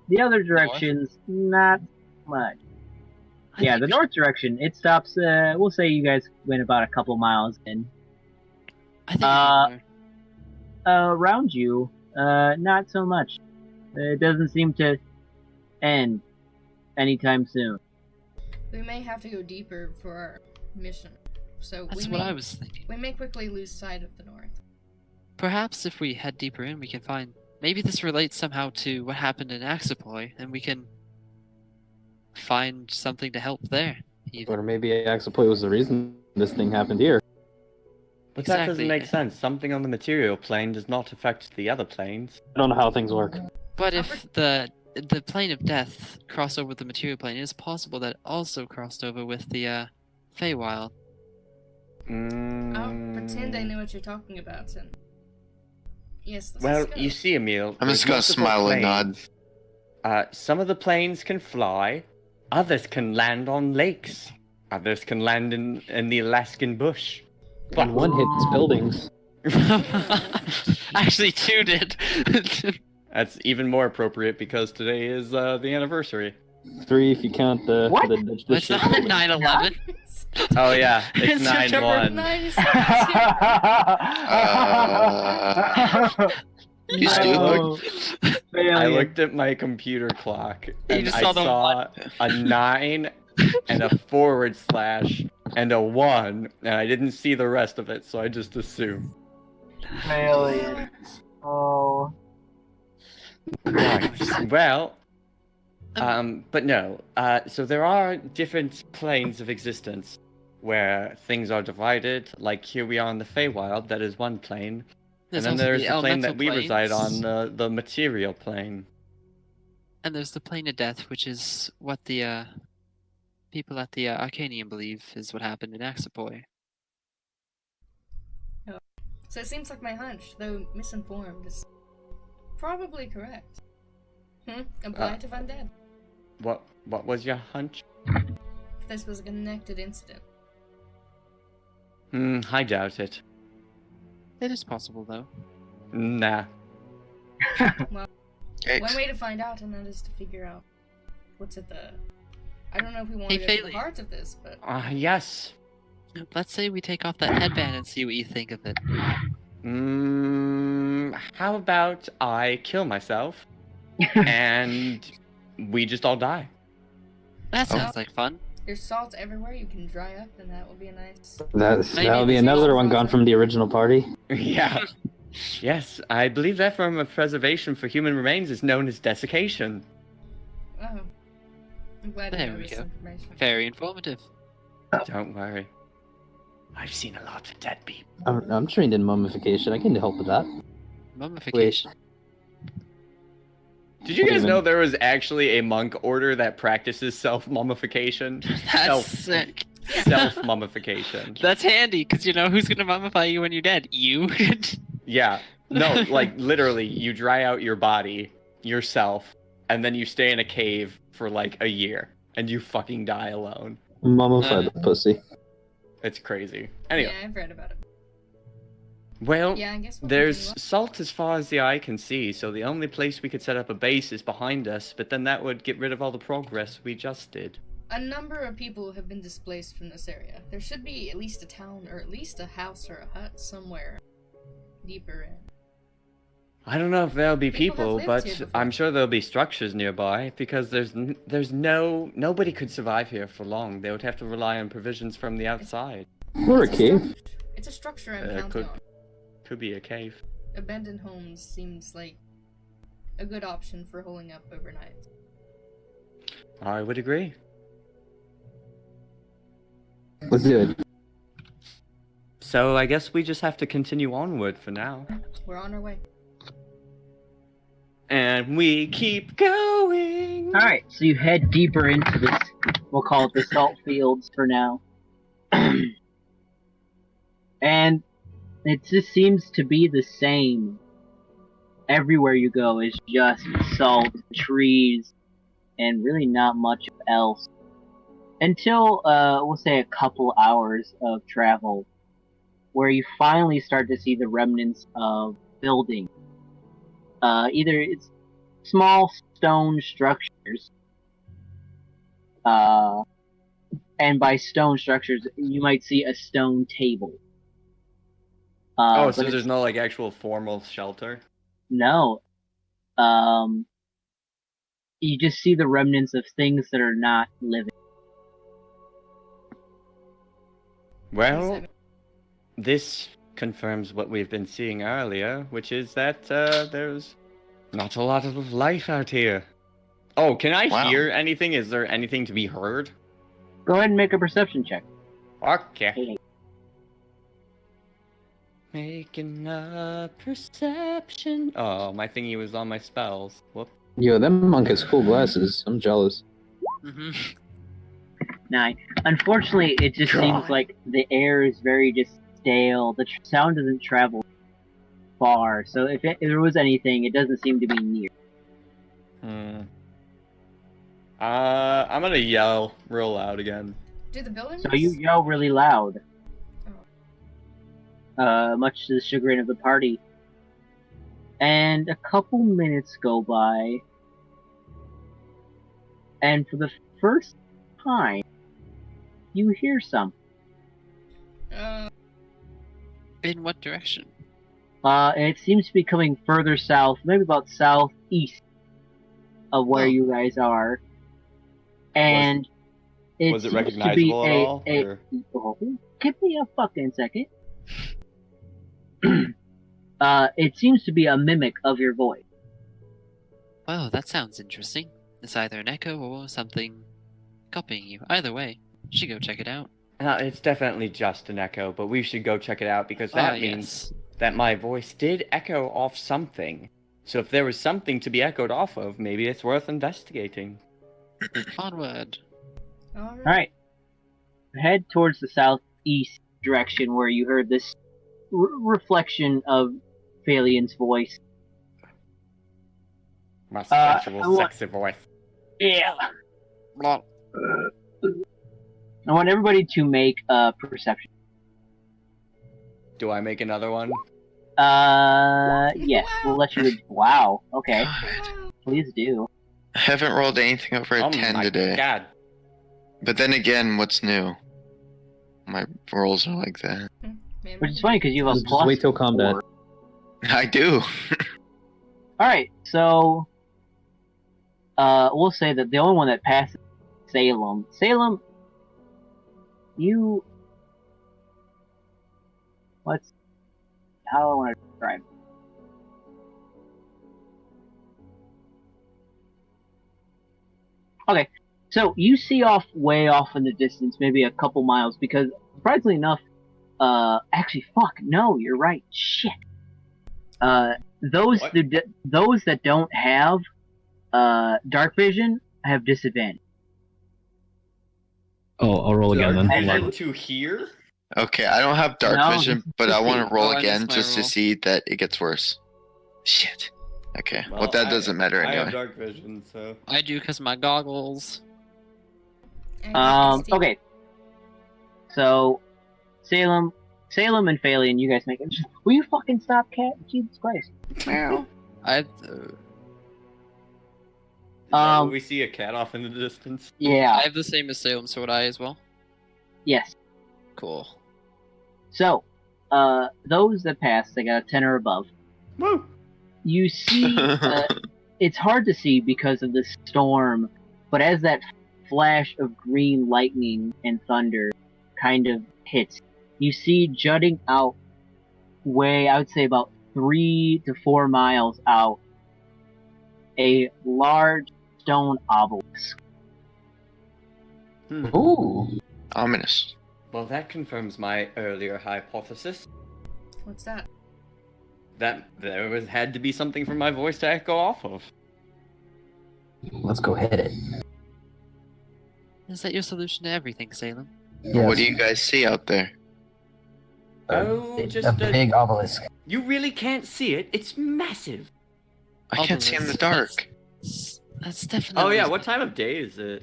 The other directions, not much. Yeah, the north direction, it stops, we'll say you guys went about a couple miles in. I think Around you, not so much. It doesn't seem to end anytime soon. We may have to go deeper for our mission. So that's we what may, I was thinking. we may quickly lose sight of the north. Perhaps if we head deeper in, we can find. Maybe this relates somehow to what happened in Axiploy, and we can find something to help there. Even. Or maybe Axiploy was the reason this thing happened here. But that doesn't Exactly. make sense. Something on the material plane does not affect the other planes. I don't know how things work. But if the plane of death crossed over with the material plane, it is possible that it also crossed over with the Feywild. I'll pretend I know what you're talking about, and yes, let's Well, just go. you see, Emil. I'm just there's gonna multiple smile and nod. planes. Some of the planes can fly. Others can land on lakes. Others can land in the Alaskan bush. And one hits buildings. Actually, 2 did. That's even more appropriate because today is the anniversary. 3 if you count the... What? the It's ship not building. 9/11. Oh yeah, it's It's September 9/1. 96. You stupid. I looked at my computer clock and just I saw the saw a 9 and a / and a 1, and I didn't see the rest of it, so I just assumed. Failure. Oh. Right. Well, but no. So there are different planes of existence where things are divided. Like here we are in the Feywild, that is one plane. And then also there's the plane elemental that we reside planes. on, the material plane. And there's the plane of death, which is what the people at the Arcanium believe is what happened in Axiploy. So it seems like my hunch, though misinformed, is probably correct. A blight of undead. What was your hunch? This was a connected incident. I doubt it. It is possible, though. Nah. Well, Yikes. one way to find out, and that is to figure out what's at the. I don't know if we want Hey, to go to the Faylee. heart of this, but Yes. Let's say we take off that headband and see what you think of it. How about I kill myself and we just all die? That sounds like fun. there's salt everywhere. You can dry up, and that will be a nice. That'll be another one gone from the original party. Yeah. Yes, I believe that form of preservation for human remains is known as desiccation. Oh, I'm glad to There know we this go. information. Very informative. Don't worry. I've seen a lot of dead people. I'm trained in mummification. I can help with that. Mummification. Did you guys know there was actually a monk order that practices self-mummification? That's sick. Self-mummification. That's handy, because you know who's gonna mummify you when you're dead? You. Yeah. No, like, literally, you dry out your body, yourself, and then you stay in a cave for, like, a year, and you fucking die alone. Mummify the pussy. It's crazy. Anyway. Yeah, I've read about it. Well, Yeah, I guess we'll there's continue salt as far as the eye can see, so the only place we could set up a base is behind us, but then that would get rid of all the progress we just did. A number of people have been displaced from this area. There should be at least a town, or at least a house or a hut somewhere deeper in. I don't know if there'll be People people, have lived but here before. I'm sure there'll be structures nearby, because nobody could survive here for long. They would have to rely on provisions from the outside. Or a cave. It's a structure I'm counting Could on. could be a cave. Abandoned homes seems like a good option for holding up overnight. I would agree. Let's do it. So I guess we just have to continue onward for now. We're on our way. And we keep going. Alright, so you head deeper into this, we'll call it the salt fields for now. And it just seems to be the same. Everywhere you go is just salt, trees, and really not much else. Until, we'll say a couple hours of travel, where you finally start to see the remnants of buildings. Either it's small stone structures, and by stone structures, you might see a stone table. So but there's no like actual formal shelter? no. You just see the remnants of things that are not living. Well, this confirms what we've been seeing earlier, which is that there's not a lot of life out here. Oh, can I hear anything? Is there anything to be heard? Go ahead and make a perception check. Okay. Making a perception. Oh, my thingy was on my spells. Whoop. Yo, that monk has cool glasses. I'm jealous. Mm-hmm. 9. Unfortunately, it just seems like the air is very just stale. The sound doesn't travel far, so if there was anything, it doesn't seem to be near. I'm gonna yell real loud again. Do the buildings? So you yell really loud. Much to the chagrin of the party. And a couple minutes go by, and for the first time, you hear something. In what direction? It seems to be coming further south, maybe about southeast of where you guys are. And Was it recognizable at all? Give me a fucking second. It seems to be a mimic of your voice. Well, that sounds interesting. It's either an echo or something copying you. Either way, you should go check it out. It's definitely just an echo, but we should go check it out because that means that my voice did echo off something. So if there was something to be echoed off of, maybe it's worth investigating. Onward. Alright. Head towards the southeast direction where you heard this reflection of Phalian's voice. My sensual, sexy voice. Yeah. I want everybody to make a perception. Do I make another one? Yes, we'll let you. Wow. Okay. God. Please do. I haven't rolled anything over a 10 today. God. But then again, what's new? My rolls are like that. Man, Which is funny because you have a Just plus. wait till combat. 4. I do. Alright, so we'll say that the only one that passes is Salem. Salem, you how do I want to describe it? Okay, so you see way off in the distance, maybe a couple miles, because surprisingly enough, actually, fuck, no, you're right, shit. Those that don't have dark vision have disadvantage. Oh, I'll roll again then. Vision to here? Okay, I don't have dark No, vision, this is but I want 50. to roll Oh, I again missed my just to roll. see that it gets worse. Shit. Okay, well that doesn't matter I have anyway. dark vision, so. I do because my goggles. Okay. So, Salem and Phalian, you guys make it. Will you fucking stop, cat? Jesus Christ. I We see a cat off in the distance. Yeah. have the same as Salem, so would I as well. Yes. Cool. So, those that pass, they got a 10 or above. Woo! You see, it's hard to see because of the storm, but as that flash of green lightning and thunder kind of hits, you see jutting out I would say about 3 to 4 miles out, a large stone obelisk. Ooh. Ominous. Well, that confirms my earlier hypothesis What's that? that had to be something for my voice to echo off of. Let's go hit it. Is that your solution to everything, Salem? What do you guys see out there? Just a big obelisk. You really can't see it. It's massive. I can't see in the dark. That's definitely. Oh yeah, what time of day is it?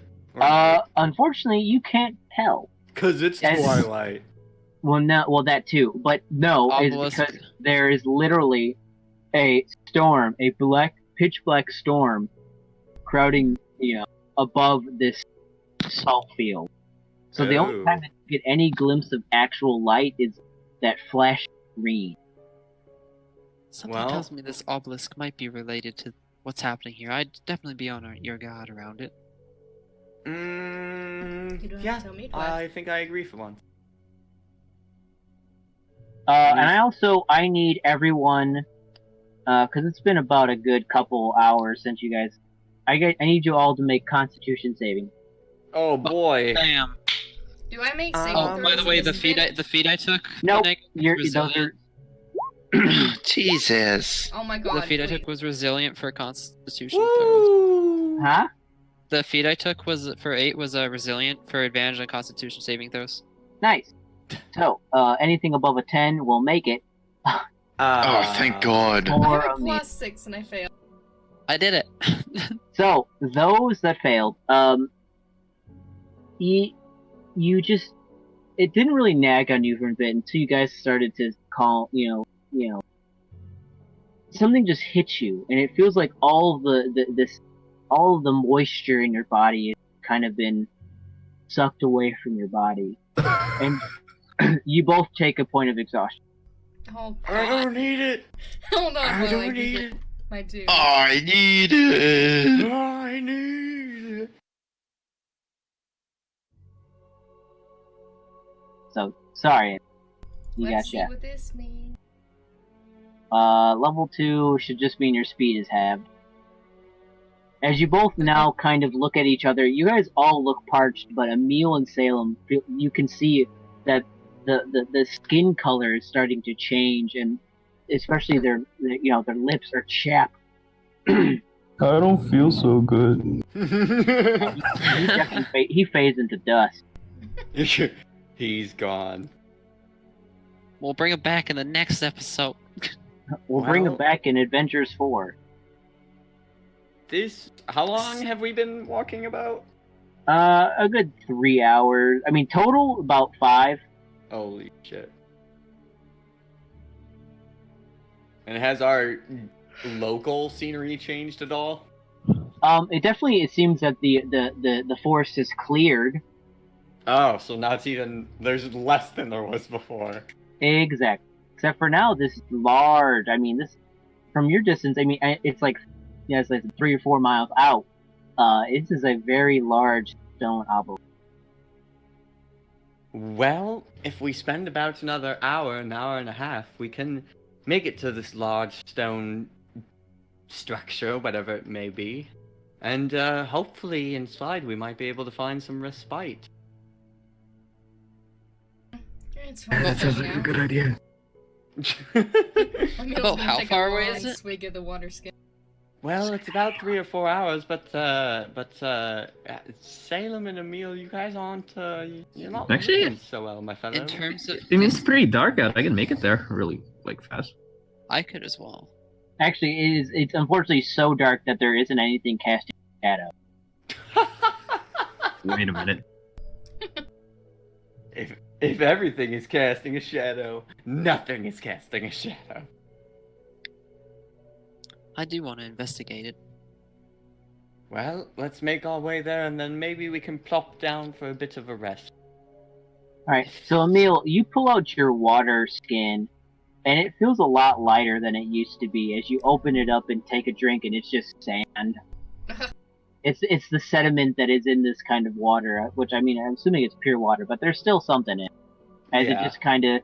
Unfortunately, you can't tell. Because it's twilight. Well, that too, but no, Obelisk. is because there is literally a storm, a pitch black storm, crowding, above this salt field. So the only time that you get any glimpse of actual light is that flash green. Something tells me this obelisk might be related to what's happening here. I'd definitely be on your guard around it. You don't Yeah, have to tell me twice. I think I agree for once. And I need everyone, because it's been about a good couple hours since you guys. I need you all to make Constitution saving. Oh boy! Damn. Do I make saving Oh, by throws the way, with the feed I took. Nope, Nick, those resilient. are. Jesus. Oh my god. The feed I wait. took was resilient for Constitution throws. Huh? The feed I took was for 8 was resilient for advantage on Constitution saving throws. Nice. So, anything above a 10 will make it. Oh, thank God. I Or have a a +6 and I failed. I did it. So, those that failed, you just, it didn't really nag on you for a bit until you guys started to call, something just hit you, and it feels like all of the moisture in your body has kind of been sucked away from your body, and you both take a point of exhaustion. Oh, I don't need it. Hold on, I while don't give need it my due. I need it. I need it. So, sorry. Let's see Gotcha. what this means. Level 2 should just mean your speed is halved. As you both now kind of look at each other, you guys all look parched, but Emil and Salem, you can see that the skin color is starting to change, and especially their lips are chapped. I don't feel so good. He fades into dust. He's gone. We'll bring it back in the next episode. We'll bring it back in Adventures 4. How long have we been walking about? A good 3 hours. I mean, total about 5. Holy shit. And has our local scenery changed at all? It seems that the forest is cleared. Oh, so now there's less than there was before. Exactly. Except for now, this large. I mean, this from your distance. I mean, it's like, it's like 3 or 4 miles out. This is a very large stone obelisk. Well, if we spend about another hour, an hour and a half, we can make it to this large stone structure, whatever it may be. And hopefully inside we might be able to find some respite. It's fine. That sounds like a good idea. About how far away is it? Swig of the water skin. Well, it's about 3 or 4 hours, but Salem and Emil, you guys aren't, you're not Actually, looking so well, my fellow. In terms of, I mean, it's pretty dark out. I can make it there really, fast. I could as well. Actually, it's unfortunately so dark that there isn't anything casting shadow. Wait a minute. If everything is casting a shadow, nothing is casting a shadow. I do want to investigate it. Well, let's make our way there, and then maybe we can plop down for a bit of a rest. Alright, so Emil, you pull out your water skin, and it feels a lot lighter than it used to be as you open it up and take a drink, and it's just sand. It's the sediment that is in this kind of water, which, I mean, I'm assuming it's pure water, but there's still something in it. As it just kind of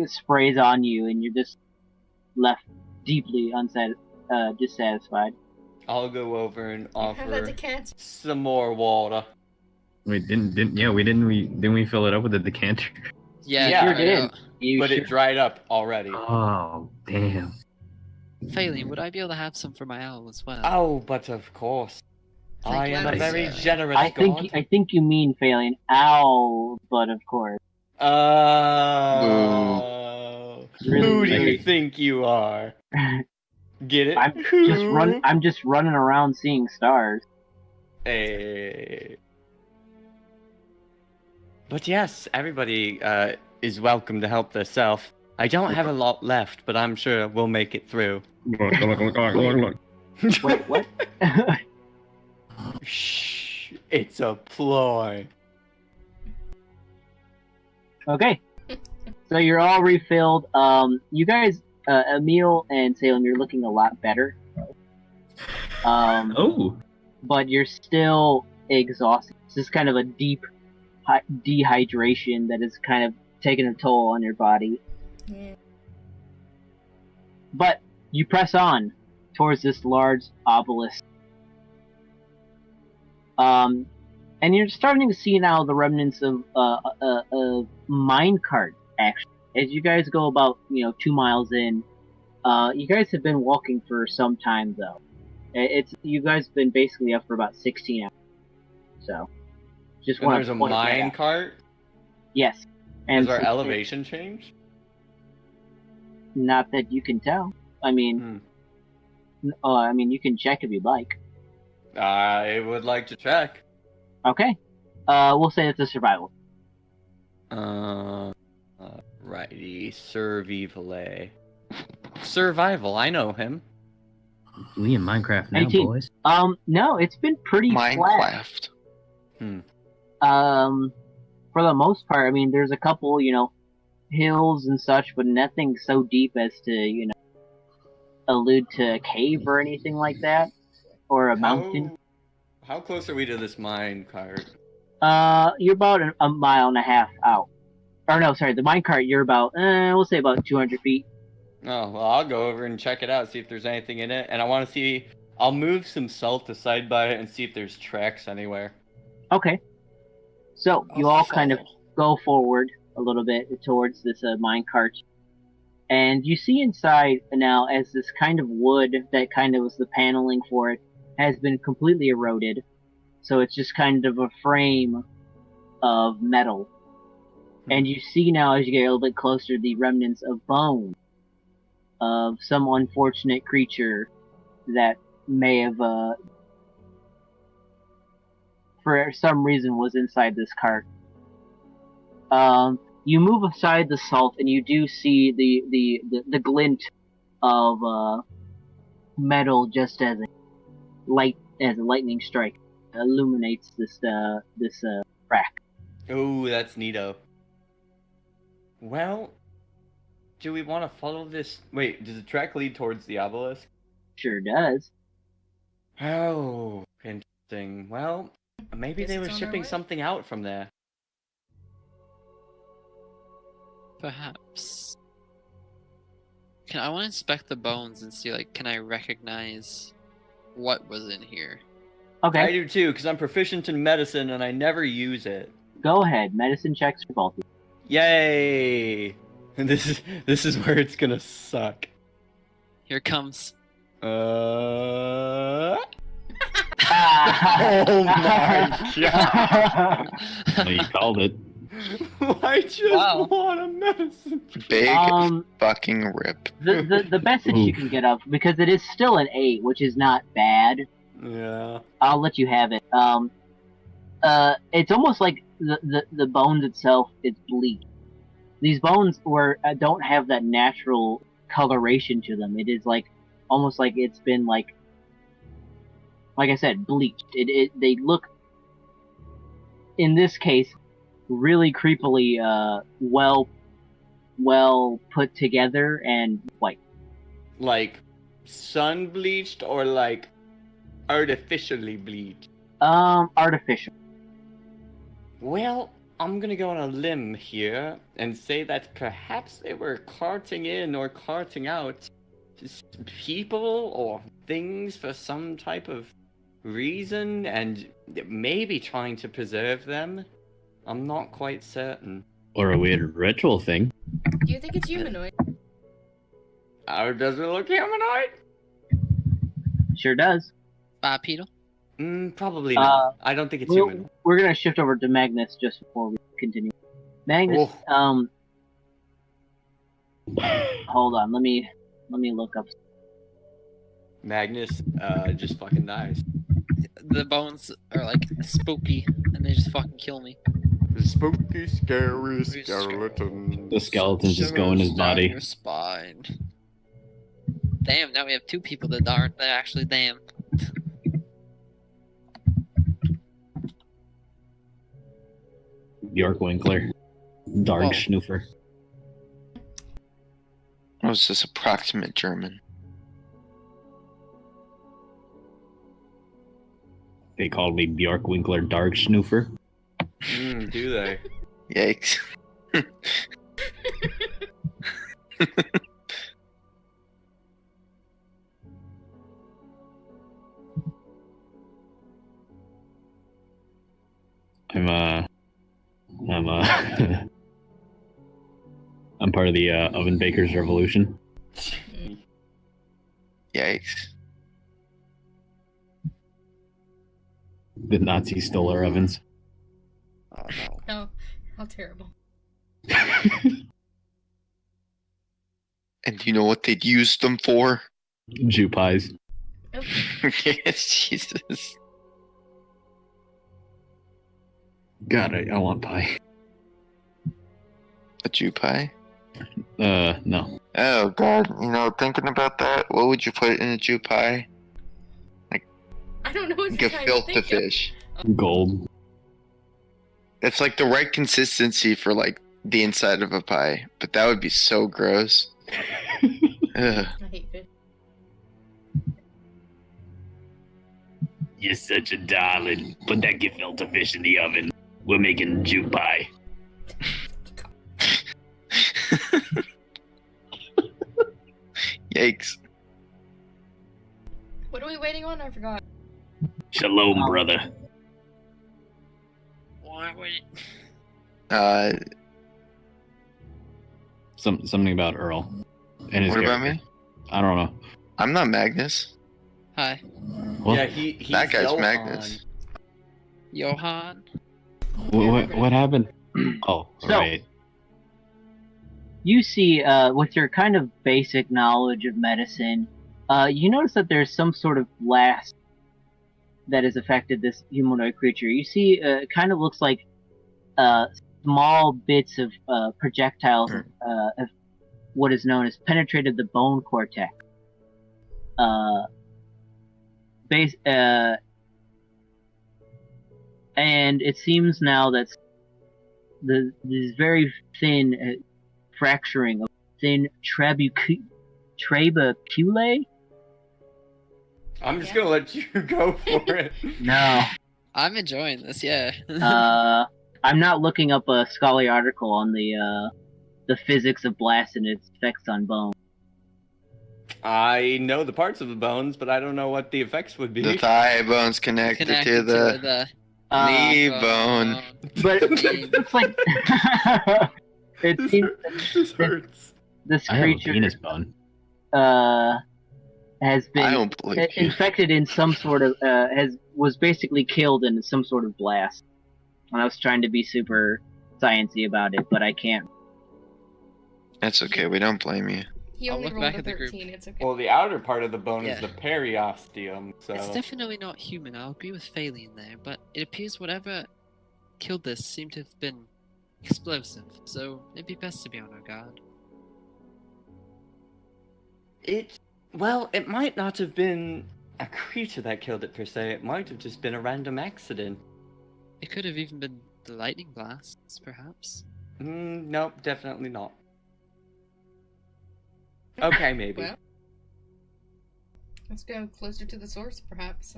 sprays on you, and you're just left deeply dissatisfied. I'll go over and Have that offer decanter. some more water. Wait, didn't we fill it up with a decanter? Yeah, Yeah, sure I did. know. But it dried up already. Oh, damn. Phelan, would I be able to have some for my owl as well? Oh, but of course. Thank I you. am a very Nice. generous I god. think you mean failing. Ow, but of course. Who do you Really? think you are? Get it? I'm just running around seeing stars. But yes, everybody is welcome to help themselves. I don't have a lot left, but I'm sure we'll make it through. Look. Wait, what? Shh, it's a ploy. Okay. So you're all refilled. You guys, Emil and Salem, you're looking a lot better. Oh. But you're still exhausted. It's just kind of a deep dehydration that is kind of taking a toll on your body. Yeah. But you press on towards this large obelisk. And you're starting to see now the remnants of minecart, actually. As you guys go about, 2 miles in, you guys have been walking for some time, though. You guys have been basically up for about 16 hours. So, just And want there's to a point that mine out. cart? Yes. And Has our elevation changed? Not that you can tell. I mean, you can check if you'd like. I would like to check. Okay. We'll say it's a survival. Righty, Survival, I know him. We in Minecraft now, 19. boys. No, it's been pretty flat. Minecraft. For the most part, I mean, there's a couple, hills and such, but nothing so deep as to, allude to a cave or anything like that, or a mountain. How close are we to this mine cart? You're about a mile and a half out. Or no, sorry, the minecart, you're about, we'll say about 200 feet. Oh, well, I'll go over and check it out, see if there's anything in it, and I want to see, I'll move some salt aside by it and see if there's tracks anywhere. Okay. So, you all kind of go forward a little bit towards this minecart. And you see inside now, as this kind of wood that kind of was the paneling for it has been completely eroded. So it's just kind of a frame of metal. And you see now, as you get a little bit closer, the remnants of bone of some unfortunate creature that may have, for some reason, was inside this cart. You move aside the salt, and you do see the glint of metal just as a lightning strike illuminates this crack. Oh, that's neato. Well, do we want to follow this? Wait, does the track lead towards the obelisk? Sure does. Oh, interesting. Well, maybe Guess they it's were on our shipping way. something out from there. Perhaps. I want to inspect the bones and see, like, can I recognize what was in here? Okay. I do too, because I'm proficient in medicine and I never use it. Go ahead. Medicine checks for both of you. Yay! And this is where it's gonna suck. Here it comes. Oh my god! No, you called it. I just want a medicine. Big fucking rip. The best that you can get up, because it is still an 8, which is not bad. Yeah. I'll let you have it. It's almost like the bones itself is bleached. These bones don't have that natural coloration to them. It is like almost like it's been like I said, bleached. They look, in this case, really creepily well put together and white. Like sun bleached or like artificially bleached? Artificial. Well, I'm gonna go on a limb here and say that perhaps they were carting in or carting out just people or things for some type of reason and maybe trying to preserve them. I'm not quite certain. Or a weird ritual thing. Do you think it's humanoid? Oh, does it look humanoid? Sure does. Bipedal? Probably not. I don't think it's humanoid. We're gonna shift over to Magnus just before we continue. Magnus, hold on, let me look up. Magnus just fucking dies. The bones are like spooky and they just fucking kill me. The spooky, scary skeleton. The skeleton's just going his body. Your spine. Damn, now we have 2 people that aren't actually damn. Bjork Winkler. Dark Schnoofer. What was this approximate German? They called me Bjork Winkler Dark Schnoofer. Do they? Yikes. I'm part of the Oven Bakers Revolution. Yikes. The Nazis stole our ovens. Oh no. No. How terrible. And do you know what they'd use them for? Jew pies. Oh. Yes, Jesus. God, I want pie. A Jew pie? No. Oh, God. You know, thinking about that, what would you put in a Jew pie? I don't know what Like you're a trying to filter think fish. Gold. It's like the right consistency for, like, the inside of a pie. But that would be so gross. Ugh. I hate fish. You're such a darling. Put that gefilte fish in the oven. We're making Jew pie. Yikes. What are we waiting on? I forgot. Shalom, brother. Why would Something about Earl. And his What about character. me? I don't know. I'm not Magnus. Hi. What? Yeah, he's That guy's Johan. Magnus. Johan? What happened? Oh, So- right. You see, with your kind of basic knowledge of medicine, you notice that there's some sort of blast that has affected this humanoid creature. You see, it kind of looks like small bits of projectiles have what is known as penetrated the bone cortex. And it seems now that this very thin fracturing of thin trabeculae. I'm just gonna let you go for it. No. I'm enjoying this, yeah. I'm not looking up a scholarly article on the physics of blast and its effects on bone. I know the parts of the bones, but I don't know what the effects would be. The thigh bone's connected to the knee bone. But it's like it seems this hurts. This I have a creature penis bone. has been infected in some sort of was basically killed in some sort of blast. And I was trying to be super sciencey about it, but I can't. That's okay. We don't blame you. He only rolled a 13. It's okay. Well, the outer part of the bone is the periosteum, so... It's definitely not human. I'll agree with Phalene there, but it appears whatever killed this seemed to have been explosive, so it'd be best to be on our guard. Well, it might not have been a creature that killed it per se. It might have just been a random accident. It could have even been the lightning blasts, perhaps. Nope, definitely not. Okay, maybe. Well, let's go closer to the source, perhaps.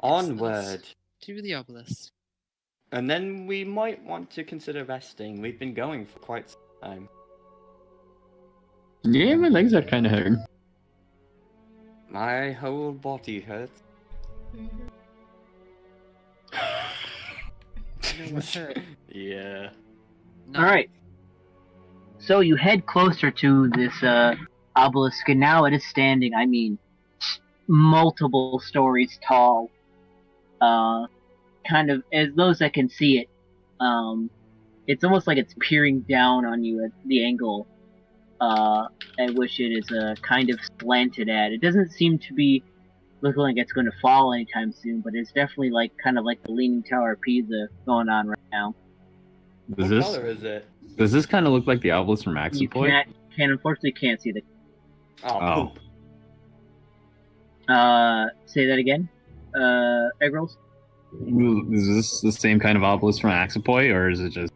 Onward. To the obelisk. And then we might want to consider resting. We've been going for quite some time. Yeah, my legs are kind of hurting. My whole body hurts. Yeah. No. Alright. So you head closer to this obelisk, and now it is standing, I mean, multiple stories tall. Kind of, as those that can see it, it's almost like it's peering down on you at the angle at which it is kind of slanted at. It doesn't seem to be looking like it's going to fall anytime soon, but it's definitely like kind of like the Leaning Tower of Pisa going on right now. What color is it? Does this kind of look like the obelisk from You Axiploid? unfortunately can't see the... Oh. Say that again? Egg rolls? Is this the same kind of obelisk from Axiploid, or is it just...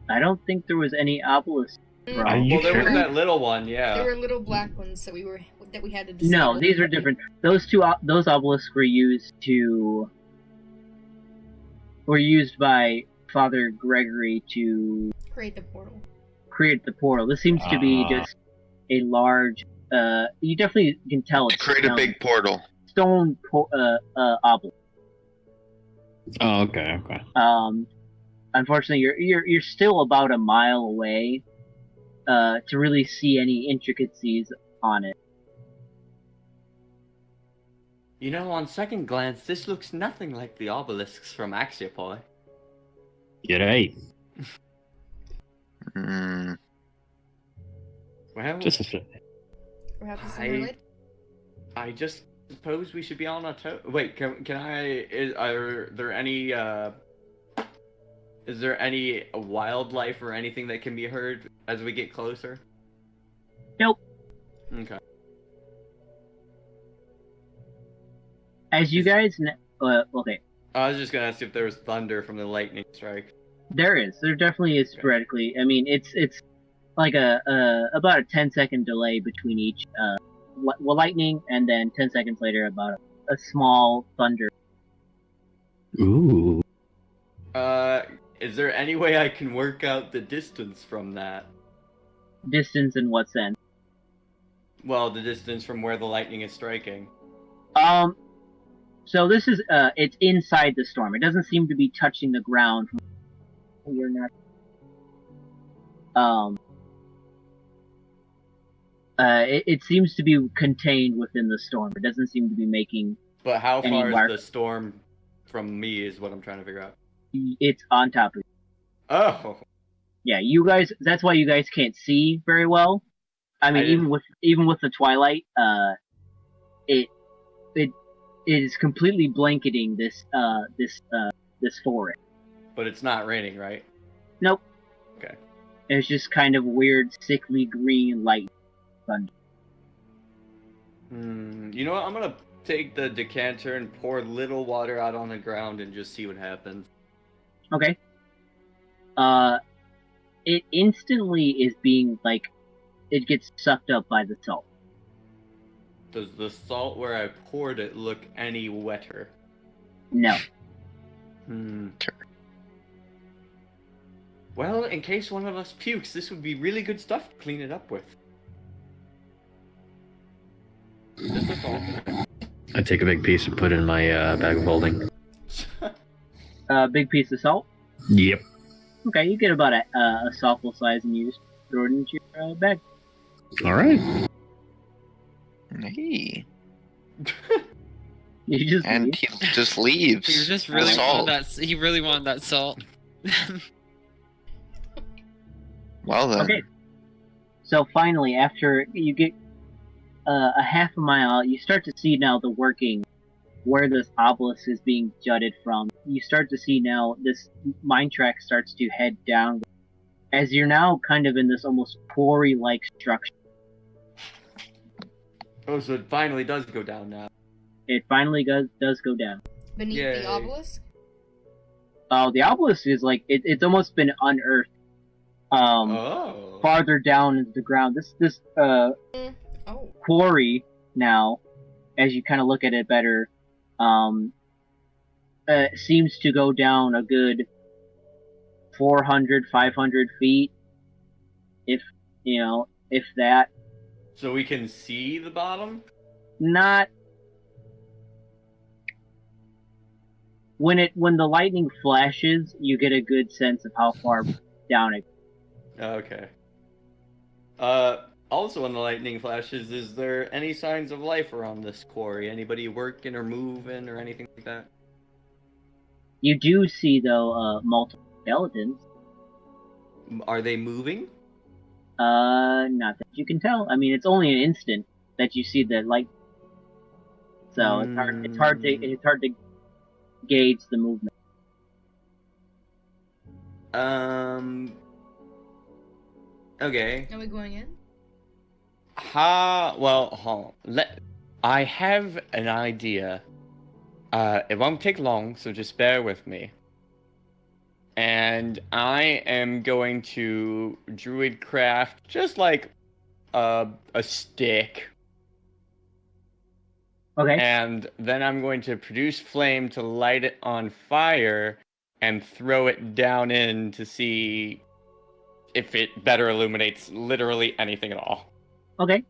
I don't think there was any obelisk. Are you there sure? was that little one, yeah. There were little black ones that we had to disable. No, these are different. Those obelisks were used by Father Gregory to create the portal. This seems to be just a large. You definitely can tell it's create a big portal. Stone obelisk. Oh, okay. Unfortunately, you're still about a mile away to really see any intricacies on it. You know, on second glance, this looks nothing like the obelisks from Axiopoli. You're right. Well, Just a bit. Perhaps it's unrelated. I just suppose we should be on our toes. Wait, can I? Is there any wildlife or anything that can be heard as we get closer? Nope. Okay. As you guys okay. I was just gonna ask if there was thunder from the lightning strike. There is. There definitely is sporadically. I mean, it's like about a 10-second delay between each lightning, and then 10 seconds later about a small thunder. Ooh. Is there any way I can work out the distance from that? Distance in what sense? Well, the distance from where the lightning is striking. So this is it's inside the storm. It doesn't seem to be touching the ground. You're not. It seems to be contained within the storm. It doesn't seem to be making. But how far is the storm from me? Is what I'm trying to figure out. It's on top of you. Oh. Yeah, you guys. That's why you guys can't see very well. I mean, even with the twilight, it is completely blanketing this forest. But it's not raining, right? Nope. Okay. It's just kind of weird, sickly green light. Thunder. You know what? I'm gonna take the decanter and pour little water out on the ground and just see what happens. Okay. It instantly is being, like, it gets sucked up by the salt. Does the salt where I poured it look any wetter? No. Well, in case one of us pukes, this would be really good stuff to clean it up with. Just a thought. I take a big piece and put it in my bag of holding. Big piece of salt? Yep. Okay, you get about a softball size and you just throw it into your bag. Alright. Hey. You just And leave. he just leaves. He just the really salt. wanted that. He really wanted that salt. Well then. Okay. So finally, after you get a half a mile out, you start to see now the working where this obelisk is being jutted from. You start to see now this mine track starts to head down as you're now kind of in this almost quarry-like structure. Oh, so it finally does go down now. It finally does go down. Beneath Yay. the obelisk? Oh, the obelisk is like it's almost been unearthed. Farther down into the ground. This quarry now, as you kind of look at it better, seems to go down a good 400, 500 feet, if that. So we can see the bottom? Not when the lightning flashes, you get a good sense of how far down it. Okay. Also when the lightning flashes, is there any signs of life around this quarry? Anybody working or moving or anything like that? You do see though multiple skeletons. Are they moving? Not that you can tell. I mean, it's only an instant that you see the light, so it's hard to gauge the movement. Okay. Are we going in? I have an idea. It won't take long, so just bear with me. And I am going to druid craft just like a stick. Okay. And then I'm going to produce flame to light it on fire and throw it down in to see if it better illuminates literally anything at all. Okay.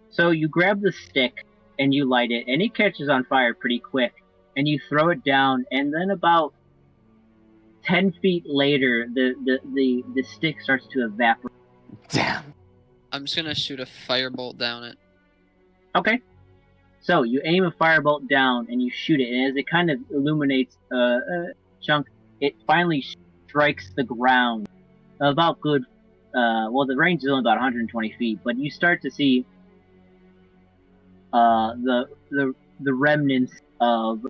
So you grab the stick and you light it, and it catches on fire pretty quick. And you throw it down, and then about 10 feet later, the stick starts to evaporate. Damn. I'm just gonna shoot a firebolt down it. Okay. So you aim a firebolt down and you shoot it, and as it kind of illuminates a chunk, it finally strikes the ground. About good. The range is only about 120 feet, but you start to see the remnants of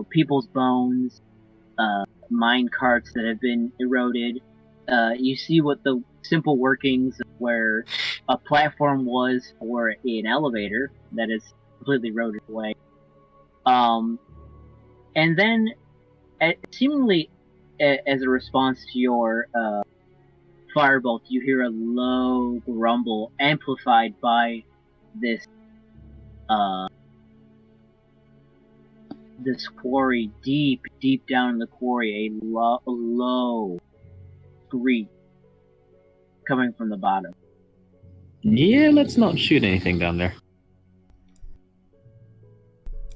people's bones, mine carts that have been eroded. You see what the simple workings of where a platform was for an elevator that is completely eroded away. And then, seemingly as a response to your firebolt, you hear a low grumble amplified by this quarry, deep down in the quarry, a low screech coming from the bottom. Yeah, let's not shoot anything down there.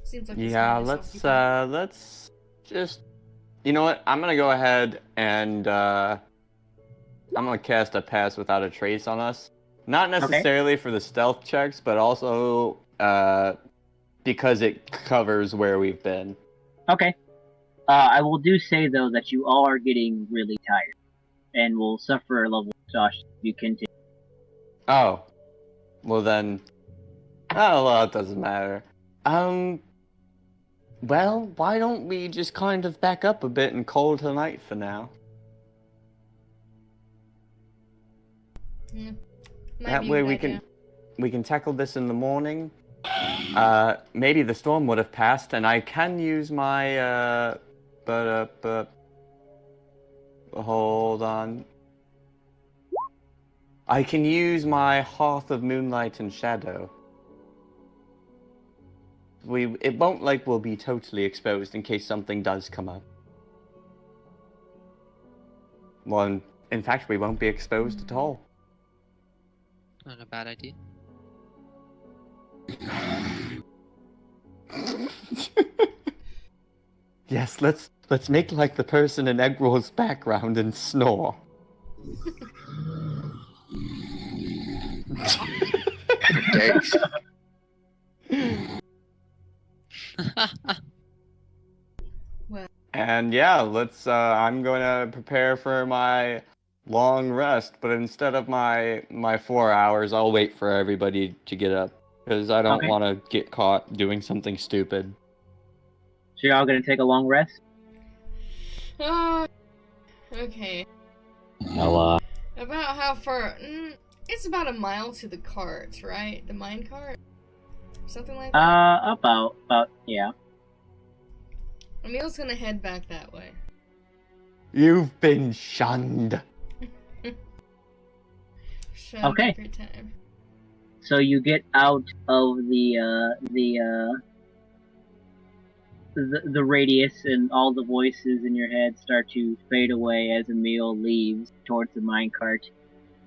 Seems like let's just. You know what? I'm gonna go ahead and I'm gonna cast a pass without a trace on us. Not necessarily for the stealth checks, but also because it covers where we've been. Okay. I will say though that you all are getting really tired, and will suffer a level of exhaustion if you continue. Oh, well then. Oh well, it doesn't matter. Well, why don't we just kind of back up a bit and call it a night for now? That way we can tackle this in the morning. Maybe the storm would have passed, and I can use my hold on. I can use my Hearth of Moonlight and Shadow. It won't like we'll be totally exposed in case something does come up. Well, in fact, we won't be exposed at all. Not a bad idea. Yes, let's make like the person in Eggroll's background and snore. Thanks. And yeah, I'm going to prepare for my long rest, but instead of my 4 hours, I'll wait for everybody to get up, because I don't want to get caught doing something stupid. So you're all going to take a long rest? Okay. Well, About how far? It's about a mile to the cart, right? The mine cart? Something like that? About, yeah. Emil's gonna head back that way. You've been shunned. Shunned Okay. every time. So you get out of the radius, and all the voices in your head start to fade away as Emil leaves towards the minecart.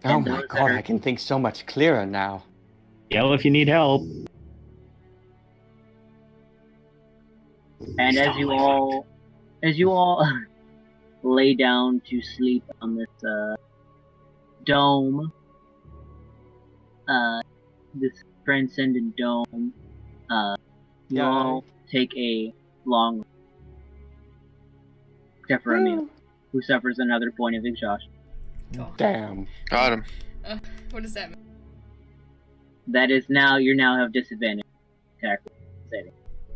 Oh my god, I can think so much clearer now. yell if you need help. And as you all lay down to sleep on this dome, this transcendent dome, you all take a long, except for Emil, who suffers another point of exhaustion. Damn. Got him. What does that mean? That is now, you now have disadvantage attack setting.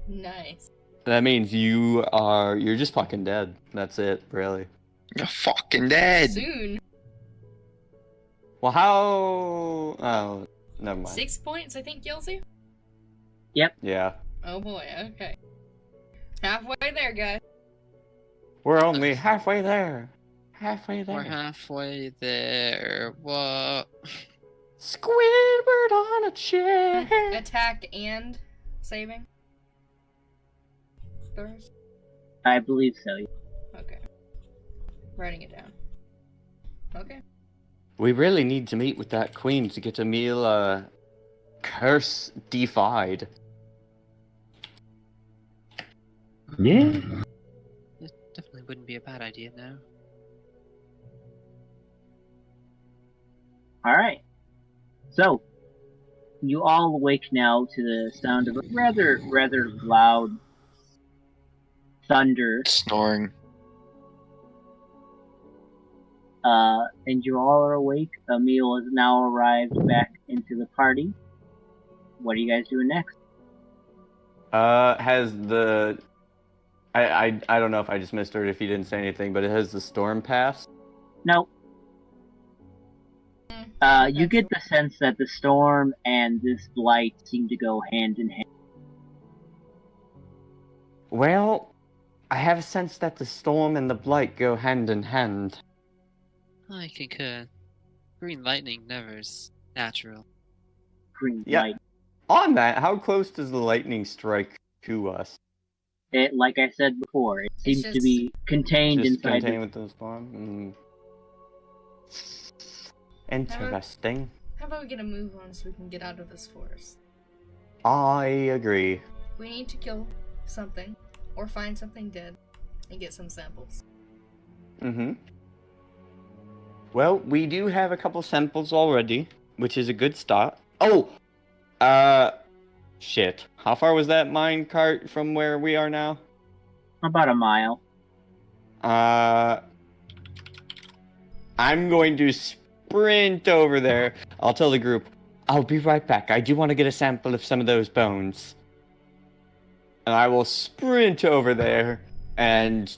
Nice. That means you're just fucking dead. That's it, really. You're fucking dead. Soon. Well, oh, never mind. 6 points, I think, Yelzy? Yep. Yeah. Oh boy, okay. Halfway there, guys. We're only halfway there. Halfway there. We're halfway there. What? Squidward on a chair. Attack and saving? Throws? I believe so. Okay. Writing it down. Okay. We really need to meet with that queen to get Emil, curse defied. Yeah. It definitely wouldn't be a bad idea now. Alright. So, you all awake now to the sound of a rather loud thunder. Snoring. And you all are awake. Emil has now arrived back into the party. What are you guys doing next? Has the... I don't know if I just missed it if you didn't say anything, but has the storm passed? No. You get the sense that the storm and this blight seem to go hand in hand. Well, I have a sense that the storm and the blight go hand in hand. I concur. Green lightning never is natural. Green Yeah. light. On that, how close does the lightning strike to us? It, like I said before, it seems to just- be contained Just inside contained with the storm? Interesting. How about we get a move on so we can get out of this forest? I agree. We need to kill something, or find something dead, and get some samples. Mm-hmm. Well, we do have a couple samples already, which is a good start. Oh! Shit. How far was that mine cart from where we are now? About a mile. I'm going to sprint over there. I'll tell the group, I'll be right back. I do want to get a sample of some of those bones. and I will sprint over there and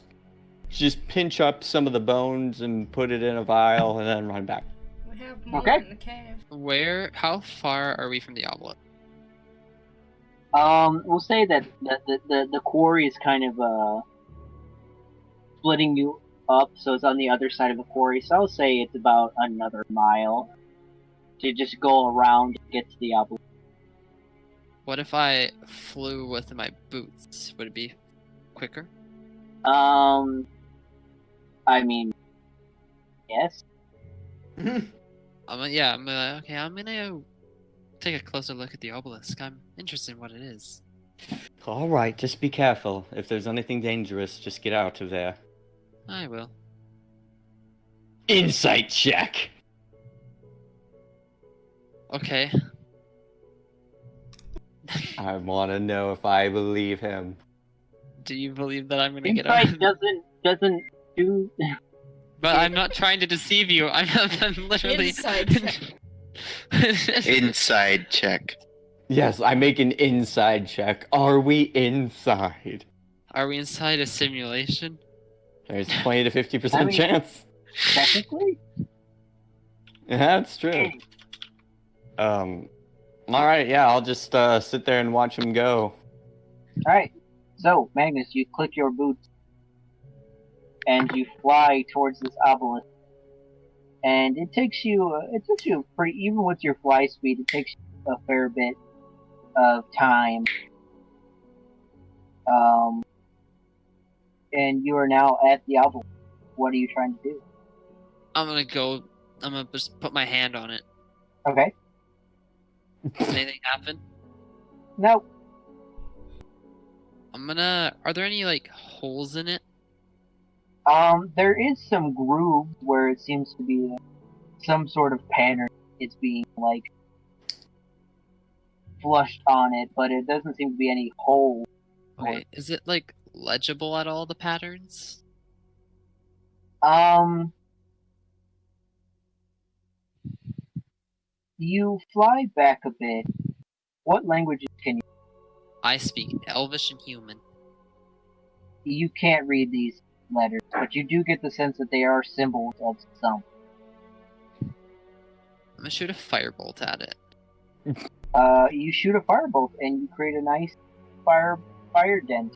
just pinch up some of the bones and put it in a vial and then run back. We have more Okay. in the cave. How far are we from the obelisk? We'll say that the quarry is kind of splitting you up, so it's on the other side of the quarry. So I'll say it's about another mile to just go around to get to the obelisk. What if I flew with my boots? Would it be quicker? I mean, yes. I'm gonna go take a closer look at the obelisk. I'm interested in what it is. All right, just be careful. If there's anything dangerous, just get out of there. I will. Insight check. Okay. I want to know if I believe him. Do you believe that I'm gonna get out? Insight doesn't do. But I'm not trying to deceive you. I'm literally. Inside check. Inside check. Yes, I make an inside check. Are we inside? Are we inside a simulation? There's 20 to 50% I mean- chance. Technically. Yeah, that's true. Alright, yeah, I'll just sit there and watch him go. Alright, so, Magnus, you click your boots, and you fly towards this obelisk. And it takes you pretty, even with your fly speed, it takes you a fair bit of time. And you are now at the obelisk. What are you trying to do? I'm gonna just put my hand on it. Okay. Does anything happen? No. Are there any, like, holes in it? There is some groove where it seems to be some sort of pattern. It's being, like, flushed on it, but it doesn't seem to be any hole. Okay, is it, like, legible at all, the patterns? You fly back a bit. What languages can you? I speak Elvish and Human. You can't read these letters, but you do get the sense that they are symbols of some. I'm gonna shoot a firebolt at it. You shoot a firebolt and you create a nice fire dent.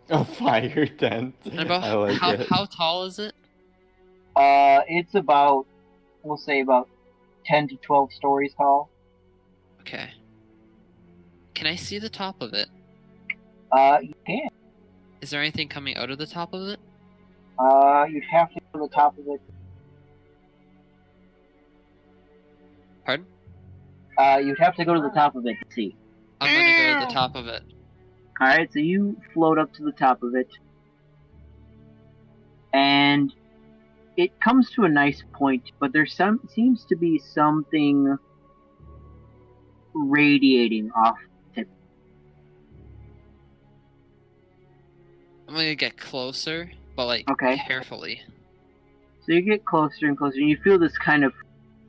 A fire dent. And about I like it. how tall is it? It's about, we'll say about 10 to 12 stories tall. Okay. Can I see the top of it? You can. Is there anything coming out of the top of it? You'd have to go to the top of it. Pardon? You'd have to go to the top of it to see. I'm gonna go to the top of it. Alright, so you float up to the top of it. And it comes to a nice point, but there seems to be something radiating off it. I'm gonna get closer, but like Okay. carefully. So you get closer and closer, and you feel this kind of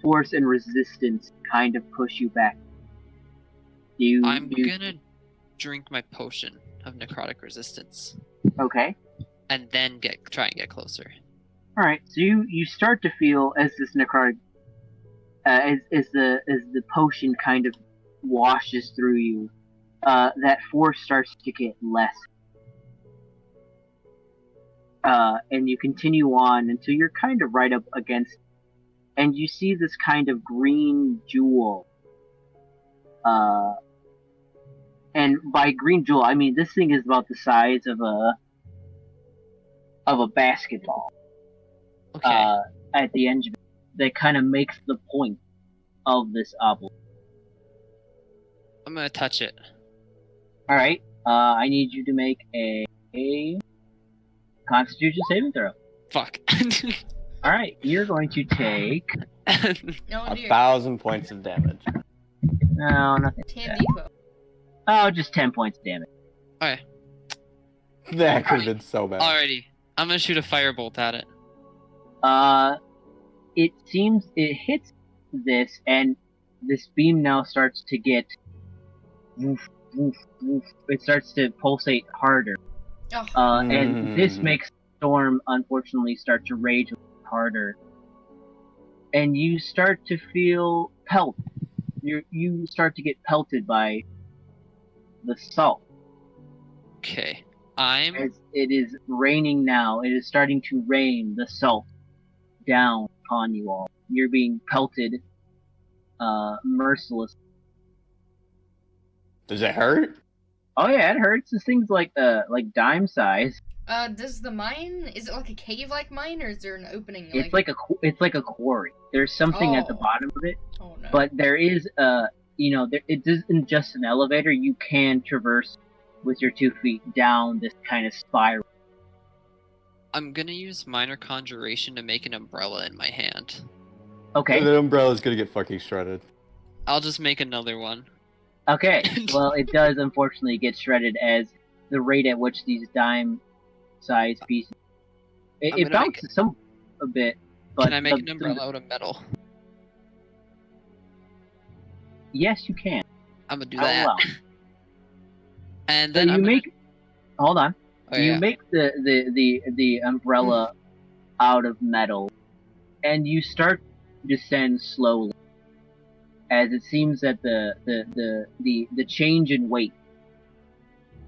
force and resistance kind of push you back. I'm gonna drink my potion of necrotic resistance. Okay. And then try and get closer. Alright, so you start to feel as this necrotic as the potion kind of washes through you, that force starts to get less. And you continue on until you're kind of right up against, and you see this kind of green jewel. And by green jewel, I mean this thing is about the size of a basketball. Okay. At the end of it, that kind of makes the point of this obelisk. I'm gonna touch it. Alright, I need you to make a Constitution saving throw. Fuck. Alright, you're going to take... No, 1,000 points of damage. No, nothing. 10d12. Oh, just 10 points of damage. Okay. That could have been so bad. Alrighty. I'm gonna shoot a firebolt at it. It seems it hits this, and this beam now starts to get woof, woof. It starts to pulsate harder. Oh. And this makes the storm, unfortunately, start to rage harder. And you start to feel pelt. You start to get pelted by the salt. Okay. As it is raining now, it is starting to rain the salt down upon you all. You're being pelted mercilessly. Does it hurt? Oh yeah, it hurts. This thing's like dime size. Does the mine, is it like a cave-like mine, or is there an opening? It's like a quarry. There's something at the bottom of it, but there is it isn't just an elevator. You can traverse with your 2 feet down this kind of spiral. I'm gonna use minor conjuration to make an umbrella in my hand. Okay. The umbrella's gonna get fucking shredded. I'll just make another one. Okay. Well, it does unfortunately get shredded as the rate at which these dime-sized pieces. It bounces a bit. But can I make an umbrella out of metal? Yes, you can. I'm gonna do that. Well. And So then hold on. Oh, you yeah. make the umbrella out of metal, and you start to descend slowly, as it seems that the change in weight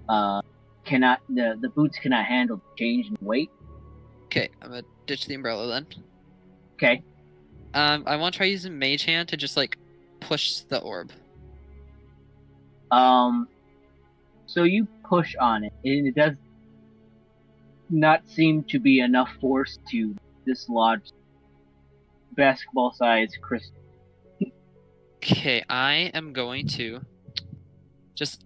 the boots cannot handle the change in weight. Okay, I'm gonna ditch the umbrella then. Okay. I want to try using Mage Hand to just like push the orb. So you push on it, and it does not seem to be enough force to dislodge basketball-sized crystal. Okay, I am going to just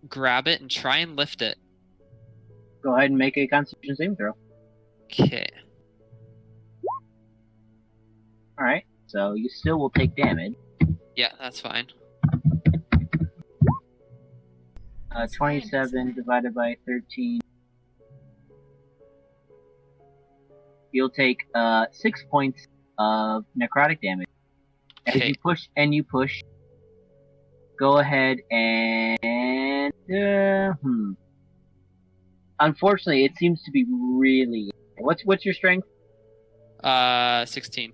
grab it and try and lift it. Go ahead and make a Constitution saving throw. Okay. Alright, so you still will take damage. Yeah, that's fine. 27 divided by 13. You'll take 6 points of necrotic damage. As you push, go ahead and unfortunately, it seems to be really. What's your strength? 16.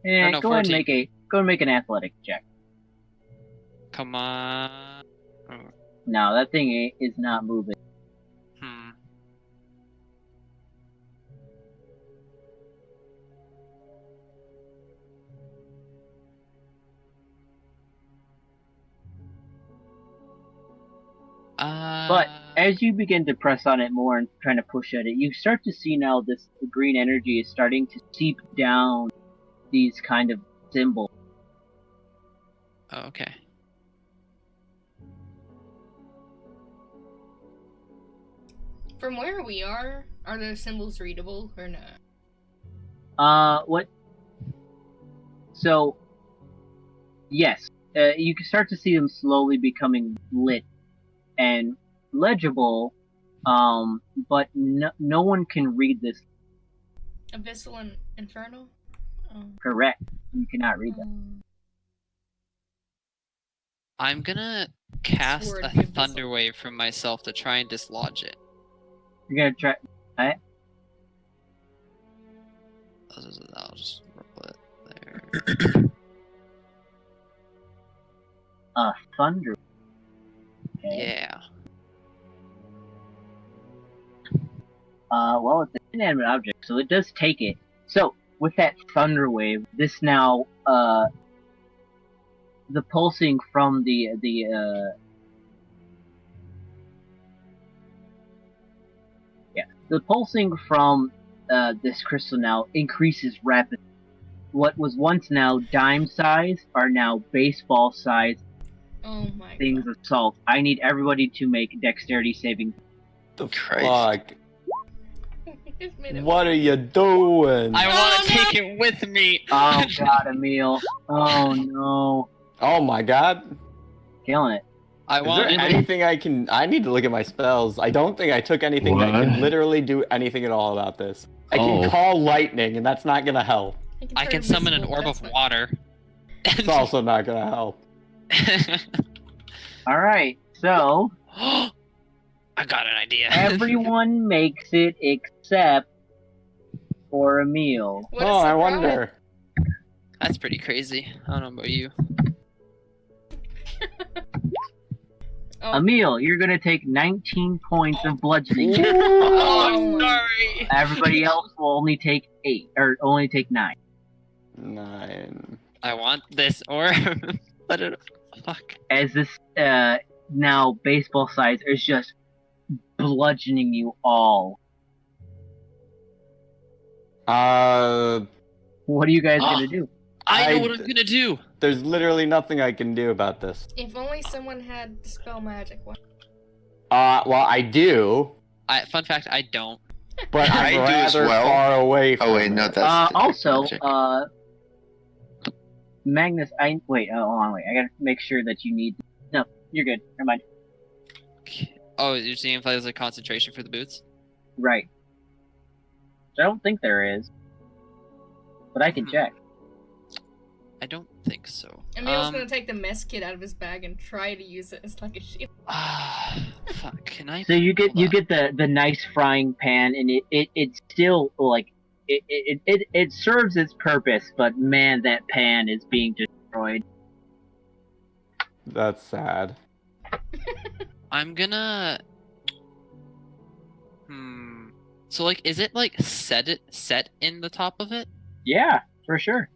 Yeah, no, go ahead 14. and make an athletic check. Come on. Oh. No, that thing is not moving. But as you begin to press on it more and trying to push at it, you start to see now this green energy is starting to seep down these kind of symbols. Oh, okay. From where we are those symbols readable or not? What? So, yes, you can start to see them slowly becoming lit and legible, but no one can read this. Abyssal and Infernal? Oh. Correct. You cannot read them. I'm gonna cast a Thunder Wave from myself to try and dislodge it. You're gonna try. Alright. I'll just roll it there. Thunder. Okay. Yeah. Well, it's an inanimate object, so it does take it. So, with that thunder wave, this now, the pulsing from the pulsing from this crystal now increases rapidly. What was once now dime size are now baseball size things of salt. I need everybody to make dexterity saving. The fuck? What are you doing? I want to take it with me. Oh god, Emil. Oh no. Oh my god. Killing it. Is there anything I can... I need to look at my spells. I don't think I took anything that can literally do anything at all about this. I can call lightning, and that's not gonna help. I can summon an orb of water. It's also not gonna help. Alright, So I got an idea. everyone makes it except for Emil. What is Oh, the I problem? wonder. That's pretty crazy. I don't know about you. Oh. Emil, you're gonna take 19 points of bludgeoning. Oh, I'm sorry. Everybody else will only take 8, or only take 9. 9. I want this or let it. Fuck. As this now baseball size is just bludgeoning you all. What are you guys gonna do? I know what I'm gonna do. There's literally nothing I can do about this. If only someone had dispel magic. What? Well, I do, Fun fact: I don't. but I I'm do as rather well. far away from Oh wait, no, that's Also, magic. Magnus, wait, hold on, wait. I gotta make sure that you need. No, you're good. Never mind. Oh, you're seeing if there's a concentration for the boots? Right. I don't think there is, but I can check. I don't think so. Emil's gonna take the mess kit out of his bag and try to use it as like a shield. Fuck. Can I? So you get the nice frying pan, and it's still like it serves its purpose, but man, that pan is being destroyed. That's sad. I'm gonna. So like, is it like set in the top of it? Yeah, for sure.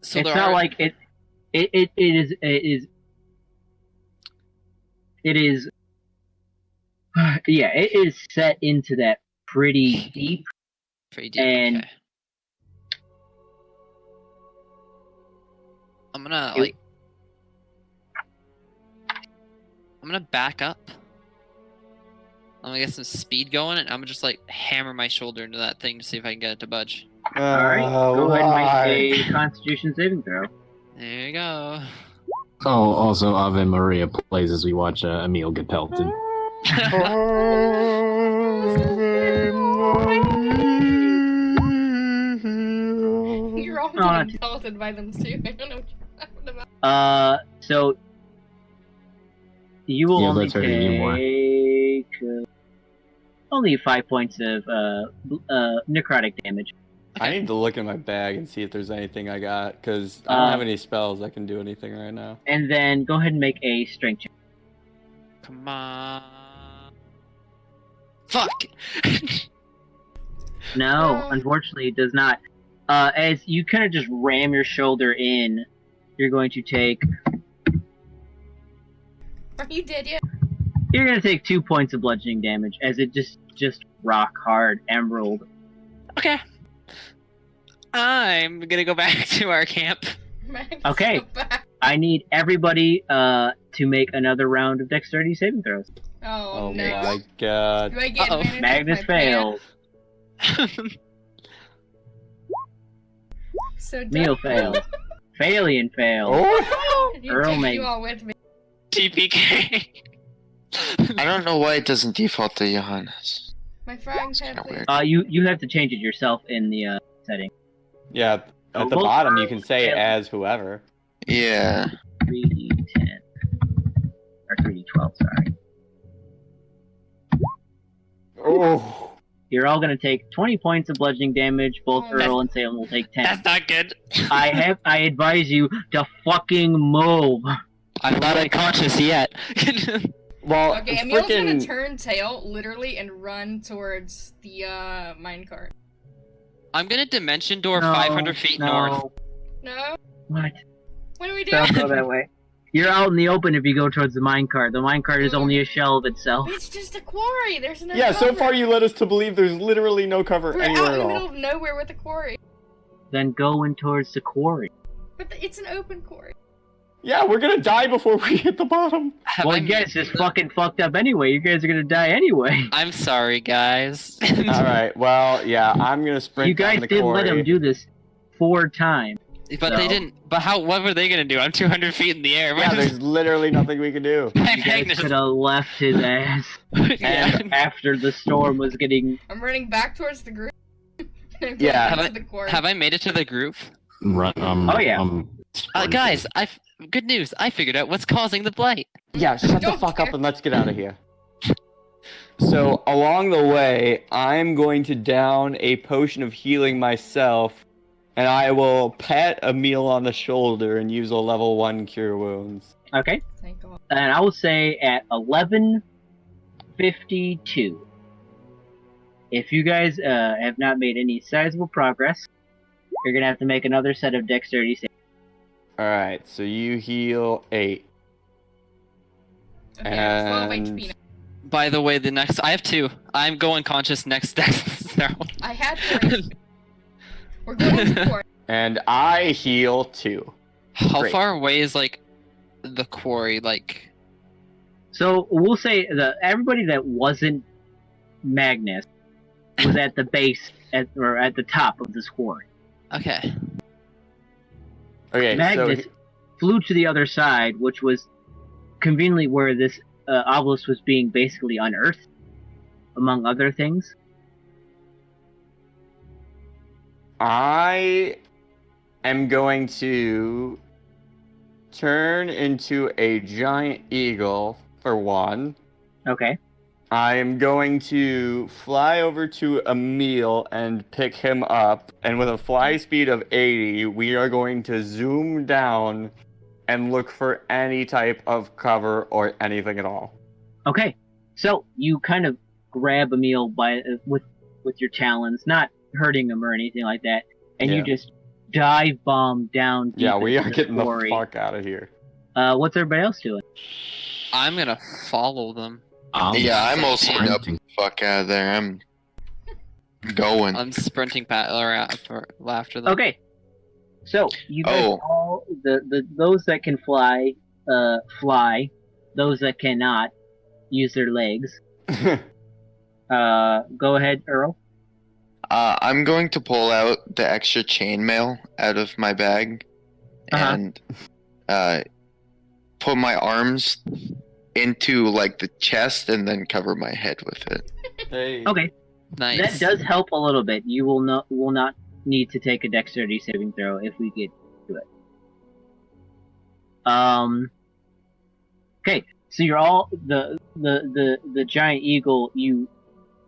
So it's there not are... like it is. Yeah, it is set into that pretty deep. Pretty deep. And okay. I'm gonna like. I'm gonna back up. I'm gonna get some speed going, and I'm gonna just like hammer my shoulder into that thing to see if I can get it to budge. Alright, go ahead and make a Constitution saving throw. There you go. Oh, also Ave Maria plays as we watch Emil get pelted. You're all getting pelted by them too. I don't know what you're talking about. So you will only that's hurting you more. take only 5 points of necrotic damage. I need to look in my bag and see if there's anything I got, because I don't have any spells that can do anything right now. And then go ahead and make a strength check. Come on. Fuck. No, unfortunately, it does not. As you kind of just ram your shoulder in, you're going to take. Are you dead yet? You're going to take 2 points of bludgeoning damage, as it just rock hard emerald. Okay. I'm gonna go back to our camp. Okay. I need everybody to make another round of dexterity saving throws. Oh no. My god. Do I get advantage Magnus with my fails. So Neil fails. Phalian fails. Earl You makes. all with me. TPK. I don't know why it doesn't default to Johannes. My frying pan, please. You have to change it yourself in the setting. Yeah, at the bottom you can say as whoever. Yeah. 3d10. Or 3d12, sorry. Oh. You're all gonna take 20 points of bludgeoning damage. Both Earl and Salem will take 10. That's not good. I advise you to fucking move. I'm not unconscious yet. Well, Okay, Emil's gonna turn tail, literally, and run towards the minecart. I'm gonna dimension door 500 feet north. No? What? What are we doing? Don't go that way. You're out in the open if you go towards the minecart. The minecart is only a shell of itself. It's just a quarry. There's no Yeah, cover. so far you led us to believe there's literally no cover We're anywhere out in at the middle all. of nowhere with a quarry. Then go in towards the quarry. But it's an open quarry. Yeah, we're gonna die before we hit the bottom. Well, you guys just fucking fucked up anyway. You guys are gonna die anyway. I'm sorry, guys. Alright, well, yeah, I'm gonna sprint You guys down the did quarry. let him do this 4 times. But they didn't. But how? What were they gonna do? I'm 200 feet in the air. Yeah, there's literally nothing we can do. You guys could have left his ass. And after the storm was getting... I'm running back towards the group. I'm Yeah. going to the quarry. Have I made it to the group? Run. Oh, yeah. Guys, good news. I figured out what's causing the blight. Yeah, shut the Don't fuck care. up and let's get out of here. So, along the way, I'm going to down a potion of healing myself, and I will pat Emil on the shoulder and use a level 1 cure wounds. Okay. Thank God. And I will say at 11:52, if you guys have not made any sizable progress, you're gonna have to make another set of dexterity saves. Alright, so you heal 8. Okay, I have 12 And- HP now. By the way, I have 2. I'm going conscious next dex round. I had 4 HP. We're going to 4. And I heal 2. How Great. far away is like the quarry? Like, So we'll say that everybody that wasn't Magnus was at the base or at the top of this quarry. okay. Okay, Magnus so flew to the other side, which was conveniently where this obelisk was being basically unearthed, among other things. I am going to turn into a giant eagle, for one. Okay. I am going to fly over to Emil and pick him up, and with a fly speed of 80, we are going to zoom down and look for any type of cover or anything at all. Okay. So you kind of grab Emil with your talons, not hurting him or anything like that, and you Yeah. just dive bomb down deep Yeah, we into are the getting quarry. the fuck out of here. What's everybody else doing? I'm gonna follow them. Yeah, I'm also sprinting. up the fuck out of there. I'm going. I'm sprinting after them. Okay. So you guys all those that can fly, fly. Those that cannot use their legs. Go ahead, Earl. I'm going to pull out the extra chainmail out of my bag and put my arms into like the chest and then cover my head with it. Hey. Okay. Nice. That does help a little bit. You will not need to take a dexterity saving throw if we get to it. Okay, so you're all the giant eagle. You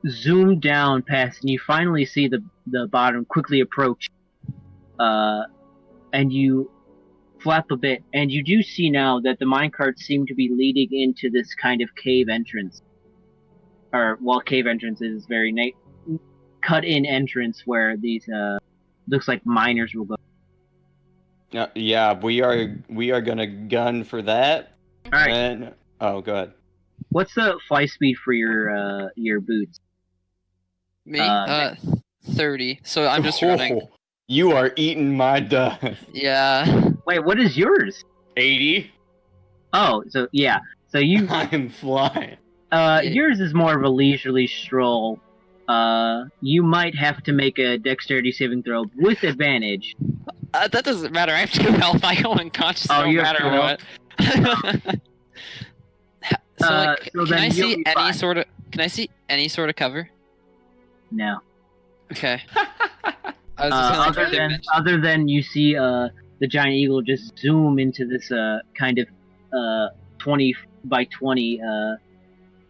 zoom down past, and you finally see the bottom quickly approach. And you flap a bit, and you do see now that the minecarts seem to be leading into this kind of cave entrance. Cave entrance is very cut-in entrance where these looks like miners will go. Yeah, we are gonna gun for that. All right. And go ahead. What's the fly speed for your boots? Me? 30. So I'm just running. Oh, you are eating my dust. Yeah. Wait, what is yours? 80. Oh, so yeah. So you I'm flying. yours is more of a leisurely stroll. You might have to make a dexterity saving throw with advantage. That doesn't matter. I have 2 health. I go unconscious no you have matter 2 what. So, like, so can then I you'll see be any fine. sort of? Can I see any sort of cover? No. Okay. I was just gonna, like, Other than you see the giant eagle just zoom into this kind of 20 by 20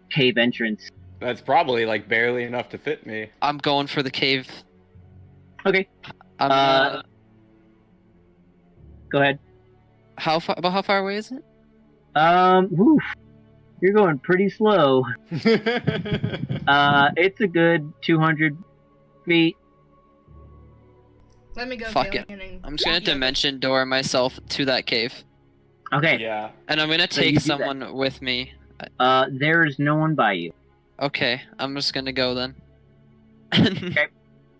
cave entrance. That's probably like barely enough to fit me. I'm going for the cave. Okay. Go ahead. How far away is it? Oof. You're going pretty slow. It's a good 200 feet. Let me go. Fuck Taylor, it. and I'm just gonna yeah, dimension door myself to that cave, Okay. Yeah. and I'm gonna So you take do someone with me. There is no one by you. Okay, I'm just gonna go then.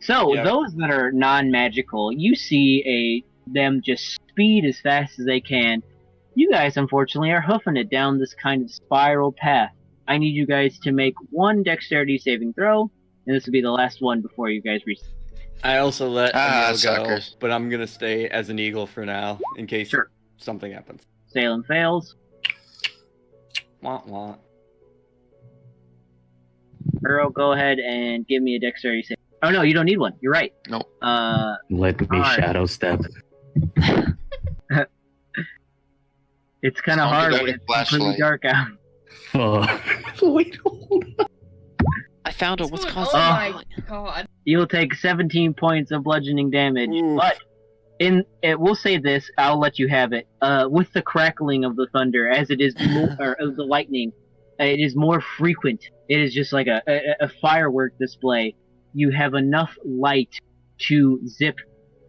So Yep. those that are non-magical, you see them just speed as fast as they can. You guys, unfortunately, are hoofing it down this kind of spiral path. I need you guys to make one dexterity saving throw, and this will be the last one before you guys reach. I also let Emil go, suckers. but I'm gonna stay as an eagle for now in case Sure. something happens. Salem fails. Wah wah. Earl, go ahead and give me a dexterity save. Oh no, you don't need one. You're right. Nope. Let me Alright. shadow step. It's kind of hard when it's completely dark out. Wait, hold on. I found it. What's causing? Oh my god! You'll take 17 points of bludgeoning damage, but we'll say this. I'll let you have it. With the crackling of the thunder, as it is or of the lightning, it is more frequent. It is just like a firework display. You have enough light to zip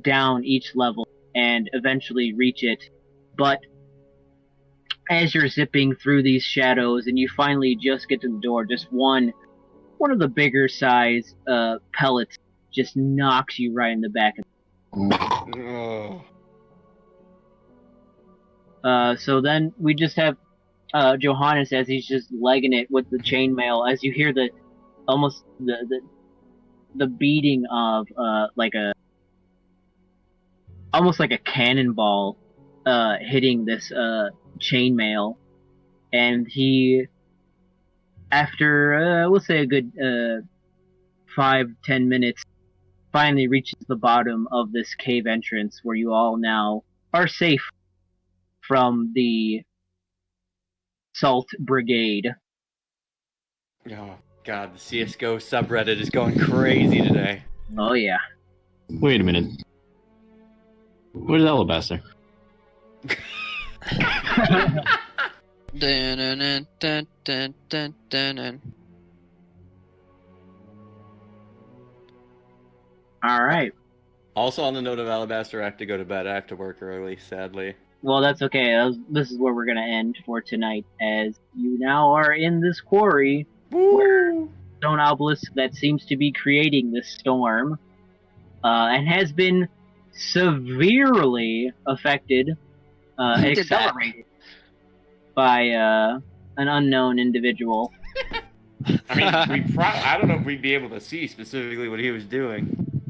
down each level and eventually reach it, but as you're zipping through these shadows and you finally just get to the door, just one of the bigger size pellets just knocks you right in the back. So then we just have Johannes as he's just legging it with the chainmail. As you hear almost the beating of almost like a cannonball hitting this chainmail, and he, after we'll say a good 5-10 minutes, finally reaches the bottom of this cave entrance where you all now are safe from the Salt Brigade. Oh god, the CSGO subreddit is going crazy today. Oh yeah. Wait a minute. Where's Alabaster? Dun, dun, dun, dun, dun. Alright. Also, on the note of Alabaster, I have to go to bed. I have to work early, sadly. Well, that's okay. This is where we're going to end for tonight, as you now are in this quarry where stone obelisk that seems to be creating this storm, and has been severely affected, accelerated by an unknown individual. I mean, I don't know if we'd be able to see specifically what he was doing.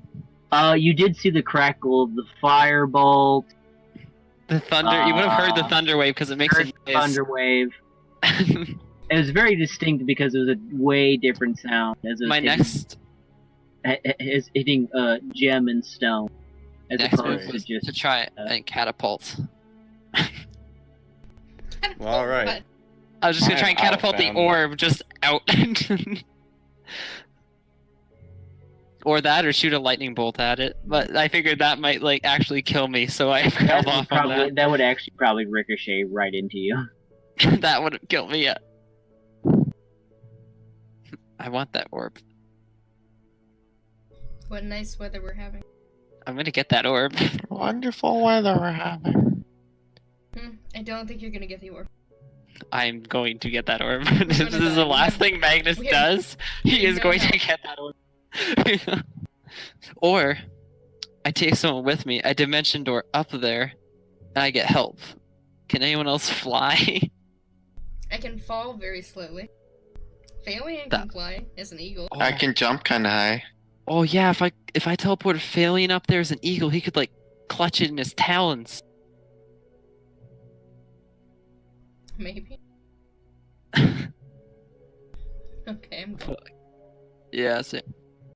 You did see the crackle of the firebolt. The thunder. You would have heard the thunder wave because it makes a noise. Thunder wave. It was very distinct because it was a way different sound. As it was is hitting gem and stone. As next move opposed was to just to try and catapult. Well, all right. I was just gonna try and catapult the orb just out. Or that, or shoot a lightning bolt at it. But I figured that might actually kill me, so I held off on that. That would actually probably ricochet right into you. That would have killed me. Yeah. I want that orb. What nice weather we're having. I'm gonna get that orb. Wonderful weather we're having. I don't think you're gonna get the orb. I'm going to get that orb. This is the last thing Magnus does. He is going to get that orb. Or I take someone with me. I dimension door up there, and I get help. Can anyone else fly? I can fall very slowly. Phalian can fly as an eagle. I can jump kind of high. Oh yeah, if I teleported Phalian up there as an eagle, he could clutch it in his talons. Maybe. Okay, I'm going. Yeah, that's it.